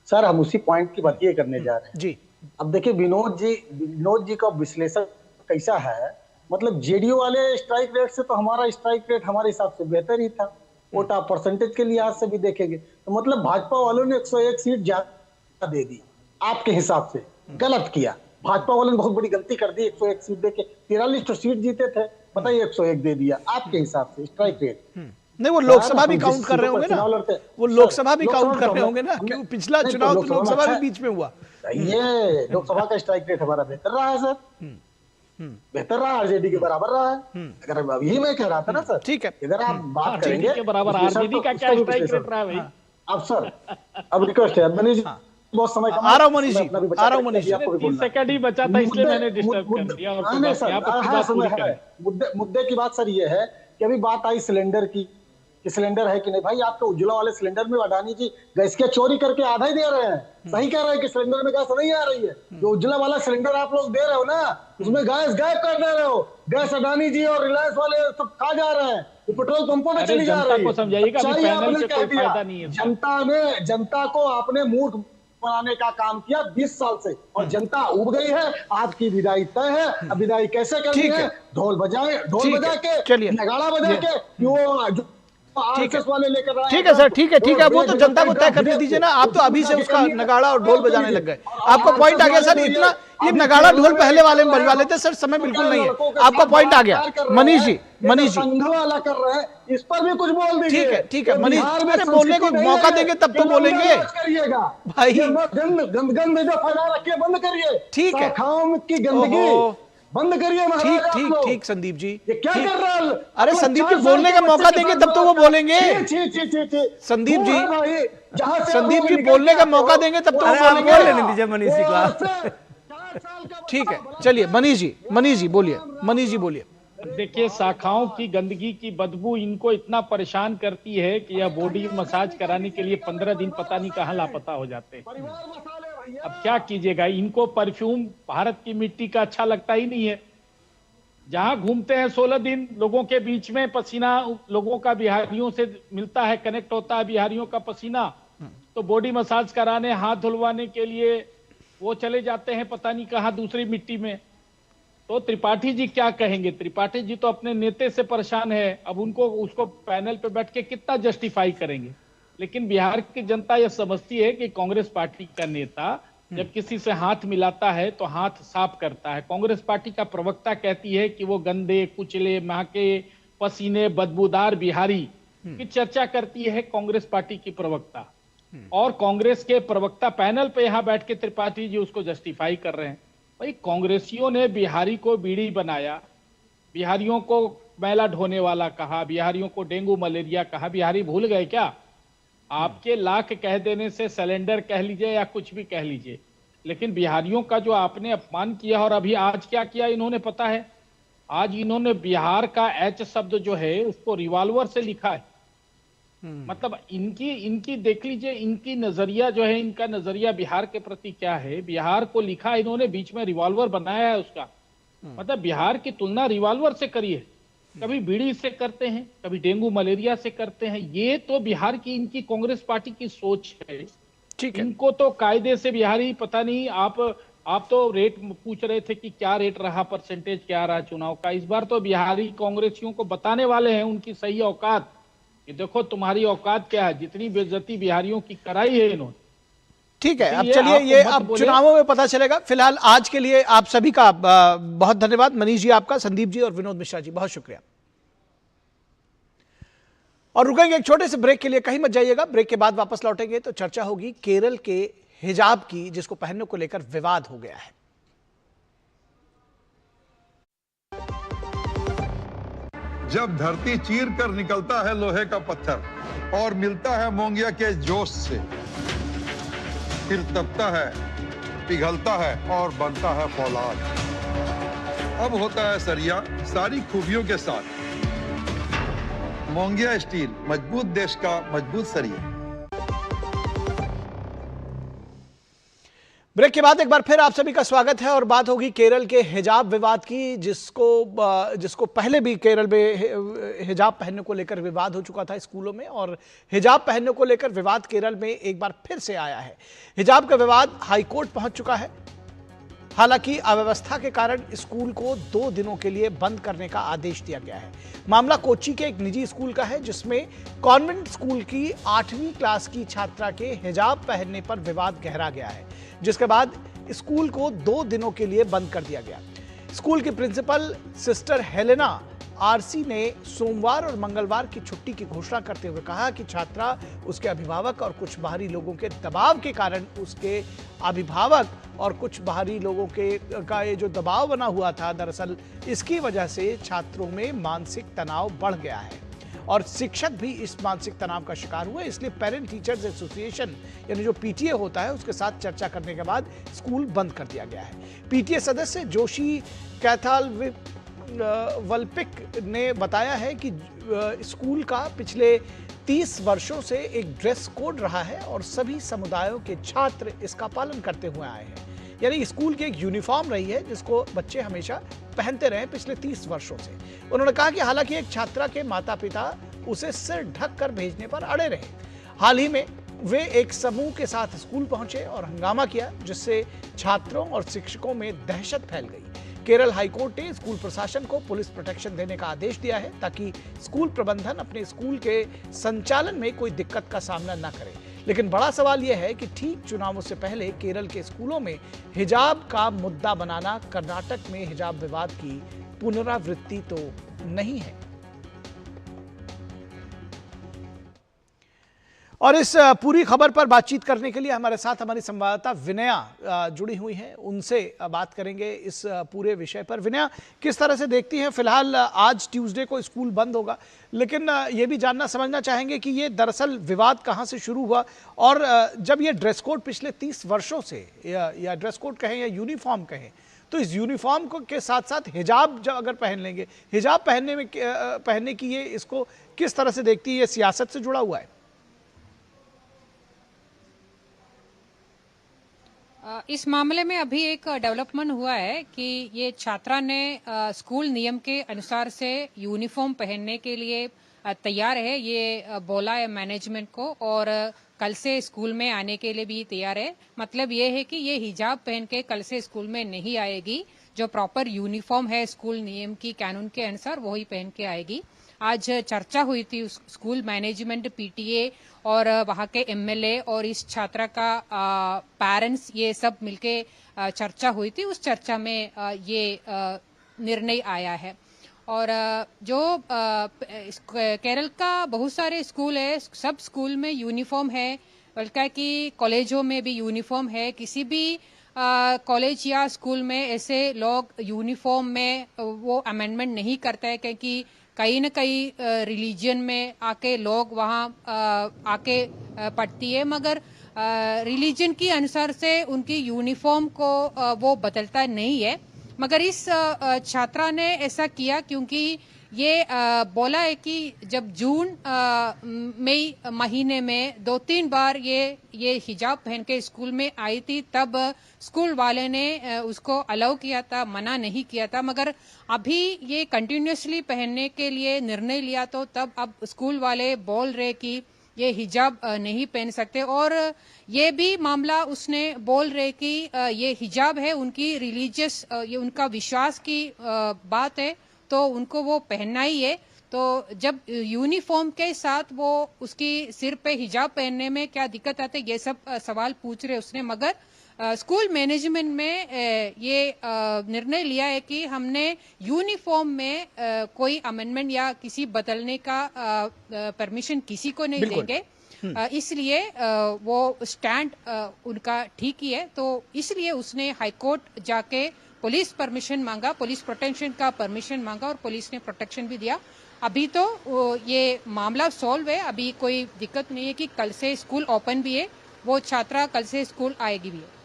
सर, हम उसी पॉइंट की बात ये करने जा रहे हैं जी। अब देखिए, विनोद जी का विश्लेषण कैसा है, मतलब जेडीयू वाले स्ट्राइक रेट से तो हमारा स्ट्राइक रेट हमारे हिसाब से बेहतर ही था। वोट आप परसेंटेज के लिहाज से भी देखेंगे तो मतलब भाजपा वालों ने 101 सीट ज्यादा दे दी, आपके हिसाब से गलत किया। भाजपा वालों ने बहुत बड़ी गलती कर दी, 101 सीट देके 43 सीट जीते थे, बताइए 101 दे दिया आपके हिसाब से स्ट्राइक रेट। नहीं, वो लोकसभा भी काउंट कर रहे होंगे ना, वो लोकसभा भी काउंट कर रहे होंगे ना, क्योंकि पिछला चुनाव तो लोकसभा भी बीच में हुआ। ये लोकसभा का स्ट्राइक रेट हमारा बेहतर रहा है सर, बेहतर रहा, आरजेडी के बराबर रहा है। अगर यही मैं कह रहा था ना सर, ठीक है, अगर आप बात करेंगे के बराबर आरजेडी का क्या स्ट्राइक रेट रहा है भाई? अब सर, अब रिक्वेस्ट है मनीष बहुत समय आ रहा हूं मनीष जी, आ रहा हूं मनीष जी। 3 सेकंड ही बचा था इसलिए मैंने डिस्टर्ब कर दिया। और नहीं सर, हाँ समय है। मुद्दे की बात सर ये है कि अभी बात आई सिलेंडर की, कि सिलेंडर है कि नहीं। भाई आपके उज्ज्वला वाले सिलेंडर में अडानी जी गैस के चोरी करके आधा ही दे रहे हैं। सही कह रहे हैं कि सिलेंडर में गैस नहीं आ रही है। जो उज्ज्वला वाला सिलेंडर आप लोग दे रहे हो ना, उसमें गैस गायब कर दे रहे हो। गैस अडानी जी और रिलायंस वाले सब खा जा रहे हैं, वो पेट्रोल पंपों में चली जा रही है। समझाइएगा, आपने कह दिया, जनता को आपने मूर्ख बनाने का काम किया 20 साल से, और जनता उब गई है। आपकी विदाई तय है। अब विदाई कैसे करनी है? ढोल बजा के, नगाड़ा बजा के, वो आरएसएस वाले लेकर आए। ठीक है सर, ठीक है, वो तो जनता को तय करने दीजिए ना। आप तो अभी से उसका नगाड़ा और ढोल बजाने लग गए। आपका पॉइंट आ गया सर। इतना ये नगाड़ा ढोल पहले वाले में बजवा लेते सर, समय बिल्कुल नहीं है। आपका पॉइंट आ गया मनीष जी। संघ वाला कर रहे हैं, इस पर भी कुछ बोल दीजिए। ठीक है मनीष, अरे बोलने को मौका देंगे तब तो बोलेंगे भाई। गंद जो फैला रखिए बंद करिए। ठीक है, की गंदगी बंद करिए। ठीक संदीप जी, ये क्या कर रहा है? अरे संदीप जी बोलने का मौका देंगे तब तो वो बोलेंगे। संदीप जी बोलने का मौका देंगे तब तो वो बोलेंगे। मनीष जी को ठीक है, चलिए मनीष जी बोलिए। देखिए, शाखाओं की गंदगी की बदबू इनको इतना परेशान करती है कि यह बॉडी मसाज कराने के लिए 15 दिन पता नहीं कहाँ लापता हो जाते हैं। अब क्या कीजिएगा, इनको परफ्यूम भारत की मिट्टी का अच्छा लगता ही नहीं है। जहां घूमते हैं 16 दिन लोगों के बीच में, पसीना लोगों का बिहारियों से मिलता है, कनेक्ट होता है बिहारियों का पसीना, तो बॉडी मसाज कराने, हाथ धुलवाने के लिए वो चले जाते हैं पता नहीं कहां दूसरी मिट्टी में। तो त्रिपाठी जी क्या कहेंगे? त्रिपाठी जी तो अपने नेता से परेशान है। अब उसको पैनल पे बैठ के कितना जस्टिफाई करेंगे? लेकिन बिहार की जनता यह समझती है कि कांग्रेस पार्टी का नेता जब किसी से हाथ मिलाता है तो हाथ साफ करता है। कांग्रेस पार्टी का प्रवक्ता कहती है कि वो गंदे, कुचले, महके, पसीने, बदबूदार बिहारी की चर्चा करती है कांग्रेस पार्टी की प्रवक्ता, और कांग्रेस के प्रवक्ता पैनल पे यहां बैठ के त्रिपाठी जी उसको जस्टिफाई कर रहे हैं। भाई, कांग्रेसियों ने बिहारी को बीड़ी बनाया, बिहारियों को मैला ढोने वाला कहा, बिहारियों को डेंगू मलेरिया कहा। बिहारी भूल गए क्या? आपके लाख कह देने से सिलेंडर कह लीजिए या कुछ भी कह लीजिए, लेकिन बिहारियों का जो आपने अपमान किया, और अभी आज क्या किया इन्होंने पता है? आज इन्होंने बिहार का एच शब्द जो है उसको रिवॉल्वर से लिखा है। मतलब इनकी देख लीजिए, इनकी नजरिया जो है, इनका नजरिया बिहार के प्रति क्या है। बिहार को लिखा इन्होंने, बीच में रिवॉल्वर बनाया है उसका। मतलब बिहार की तुलना रिवॉल्वर से करिए। कभी बीड़ी से करते हैं, कभी डेंगू मलेरिया से करते हैं। ये तो बिहार की इनकी कांग्रेस पार्टी की सोच है। ठीक है, इनको तो कायदे से बिहारी पता नहीं। आप तो रेट पूछ रहे थे कि क्या रेट रहा, परसेंटेज क्या रहा चुनाव का। इस बार तो बिहारी कांग्रेसियों को बताने वाले हैं उनकी सही औकात, कि देखो तुम्हारी औकात क्या है, जितनी बेइज्जती बिहारियों की कराई है इन्होंने। ठीक है, अब चलिए ये अब चुनावों में पता चलेगा। फिलहाल आज के लिए आप सभी का बहुत धन्यवाद। मनीष जी आपका, संदीप जी और विनोद मिश्रा जी बहुत शुक्रिया। और रुकेंगे एक छोटे से ब्रेक के लिए, कहीं मत जाइएगा। ब्रेक के बाद वापस लौटेंगे तो चर्चा होगी केरल के हिजाब की, जिसको पहनने को लेकर विवाद हो गया है। जब धरती चीर कर निकलता है लोहे का पत्थर और मिलता है मोंगिया के जोश से, फिर तपता है, पिघलता है और बनता है फौलाद। अब होता है सरिया सारी खूबियों के साथ। मोंगिया स्टील, मजबूत देश का मजबूत सरिया। ब्रेक के बाद एक बार फिर आप सभी का स्वागत है और बात होगी केरल के हिजाब विवाद की, जिसको पहले भी केरल में हिजाब पहनने को लेकर विवाद हो चुका था स्कूलों में, और हिजाब पहनने को लेकर विवाद केरल में एक बार फिर से आया है। हिजाब का विवाद हाई कोर्ट पहुंच चुका है। हालांकि अव्यवस्था के कारण स्कूल को 2 दिनों के लिए बंद करने का आदेश दिया गया है। मामला कोच्चि के एक निजी स्कूल का है, जिसमें कॉन्वेंट स्कूल की 8वीं क्लास की छात्रा के हिजाब पहनने पर विवाद गहरा गया है, जिसके बाद स्कूल को 2 दिनों के लिए बंद कर दिया गया। स्कूल की प्रिंसिपल सिस्टर हेलेना आरसी ने सोमवार और मंगलवार की छुट्टी की घोषणा करते हुए कहा कि छात्रा, उसके अभिभावक और कुछ बाहरी लोगों के दबाव के कारण, उसके अभिभावक और कुछ बाहरी लोगों का ये जो दबाव बना हुआ था, दरअसल इसकी वजह से छात्रों में मानसिक तनाव बढ़ गया है। और शिक्षक भी इस मानसिक तनाव का शिकार हुए। इसलिए पेरेंट टीचर्स एसोसिएशन यानी जो पीटीए होता है उसके साथ चर्चा करने के बाद स्कूल बंद कर दिया गया है। पीटीए सदस्य जोशी कैथाल वल्पिक ने बताया है कि स्कूल का पिछले 30 वर्षों से एक ड्रेस कोड रहा है और सभी समुदायों के छात्र इसका पालन करते हुए आए हैं। यानी स्कूल की एक यूनिफॉर्म रही है जिसको बच्चे हमेशा पहनते रहे पिछले 30 वर्षों से। उन्होंने कहा कि हालांकि एक छात्रा के माता पिता उसे सिर ढक कर भेजने पर अड़े रहे। हाल ही में वे एक समूह के साथ स्कूल पहुंचे और हंगामा किया, जिससे छात्रों और शिक्षकों में दहशत फैल गई। केरल हाईकोर्ट ने स्कूल प्रशासन को पुलिस प्रोटेक्शन देने का आदेश दिया है ताकि स्कूल प्रबंधन अपने स्कूल के संचालन में कोई दिक्कत का सामना न करे। लेकिन बड़ा सवाल यह है कि ठीक चुनावों से पहले केरल के स्कूलों में हिजाब का मुद्दा बनाना कर्नाटक में हिजाब विवाद की पुनरावृत्ति तो नहीं है। और इस पूरी खबर पर बातचीत करने के लिए हमारे साथ हमारी संवाददाता विनया जुड़ी हुई हैं। उनसे बात करेंगे इस पूरे विषय पर। विनया, किस तरह से देखती हैं? फिलहाल आज ट्यूसडे को स्कूल बंद होगा, लेकिन ये भी जानना समझना चाहेंगे कि ये दरअसल विवाद कहाँ से शुरू हुआ और जब ये ड्रेस कोड पिछले 30 वर्षों से या ड्रेस कोड कहें या यूनिफॉर्म कहें, तो इस यूनिफॉर्म को के साथ साथ हिजाब जब अगर पहन लेंगे, हिजाब पहनने की ये इसको किस तरह से देखती है? ये सियासत से जुड़ा हुआ है? इस मामले में अभी एक डेवलपमेंट हुआ है कि ये छात्रा ने स्कूल नियम के अनुसार से यूनिफॉर्म पहनने के लिए तैयार है, ये बोला है मैनेजमेंट को, और कल से स्कूल में आने के लिए भी तैयार है। मतलब ये है कि ये हिजाब पहन के कल से स्कूल में नहीं आएगी, जो प्रॉपर यूनिफॉर्म है स्कूल नियम की कानून के अनुसार वही पहन के आएगी। आज चर्चा हुई थी स्कूल मैनेजमेंट, पीटीए और वहाँ के एमएलए और इस छात्रा का पेरेंट्स, ये सब मिलके चर्चा हुई थी। उस चर्चा में ये निर्णय आया है। और जो केरल का बहुत सारे स्कूल है, सब स्कूल में यूनिफॉर्म है, बल्कि कि कॉलेजों में भी यूनिफॉर्म है। किसी भी कॉलेज या स्कूल में ऐसे लोग यूनिफॉर्म में वो अमेंडमेंट नहीं करते हैं, क्योंकि कहीं न कहीं रिलीजन में आके लोग वहाँ आके पढ़ती है, मगर रिलीजन के अनुसार से उनकी यूनिफॉर्म को वो बदलता नहीं है। मगर इस छात्रा ने ऐसा किया क्योंकि ये बोला है कि जब जून मई महीने में 2-3 बार ये हिजाब पहन के स्कूल में आई थी, तब स्कूल वाले ने उसको अलाउ किया था, मना नहीं किया था। मगर अभी ये कंटिन्यूसली पहनने के लिए निर्णय लिया, तो तब अब स्कूल वाले बोल रहे कि ये हिजाब नहीं पहन सकते। और ये भी मामला उसने बोल रहे कि ये हिजाब है उनकी रिलीजियस, ये उनका विश्वास की बात है, तो उनको वो पहनना ही है। तो जब यूनिफॉर्म के साथ वो उसकी सिर पे हिजाब पहनने में क्या दिक्कत आती है, ये सब सवाल पूछ रहे उसने। मगर स्कूल मैनेजमेंट में ये निर्णय लिया है कि हमने यूनिफॉर्म में कोई अमेंडमेंट या किसी बदलने का परमिशन किसी को नहीं देंगे। इसलिए वो स्टैंड उनका ठीक ही है। तो इसलिए उसने हाईकोर्ट जाके पुलिस परमिशन मांगा, पुलिस प्रोटेक्शन का परमिशन मांगा, और पुलिस ने प्रोटेक्शन भी दिया। अभी तो ये मामला सॉल्व है, अभी कोई दिक्कत नहीं है कि कल से स्कूल ओपन भी है, वो छात्रा कल से स्कूल आएगी भी है।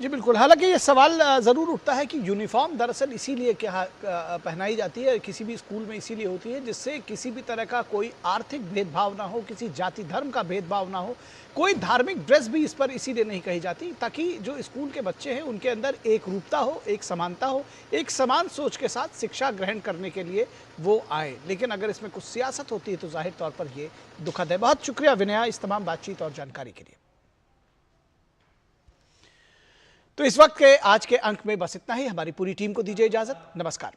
जी बिल्कुल। हालांकि ये सवाल ज़रूर उठता है कि यूनिफॉर्म दरअसल इसीलिए क्या पहनाई जाती है, किसी भी स्कूल में इसीलिए होती है जिससे किसी भी तरह का कोई आर्थिक भेदभाव ना हो, किसी जाति धर्म का भेदभाव ना हो, कोई धार्मिक ड्रेस भी इस पर इसीलिए नहीं कही जाती ताकि जो स्कूल के बच्चे हैं उनके अंदर एक रूपता हो, एक समानता हो, एक समान सोच के साथ शिक्षा ग्रहण करने के लिए वो आए। लेकिन अगर इसमें कुछ सियासत होती है तो जाहिर तौर पर ये दुखद है। बहुत शुक्रिया विनया इस तमाम बातचीत और जानकारी के लिए। तो इस वक्त के आज के अंक में बस इतना ही। हमारी पूरी टीम को दीजिए इजाजत। नमस्कार।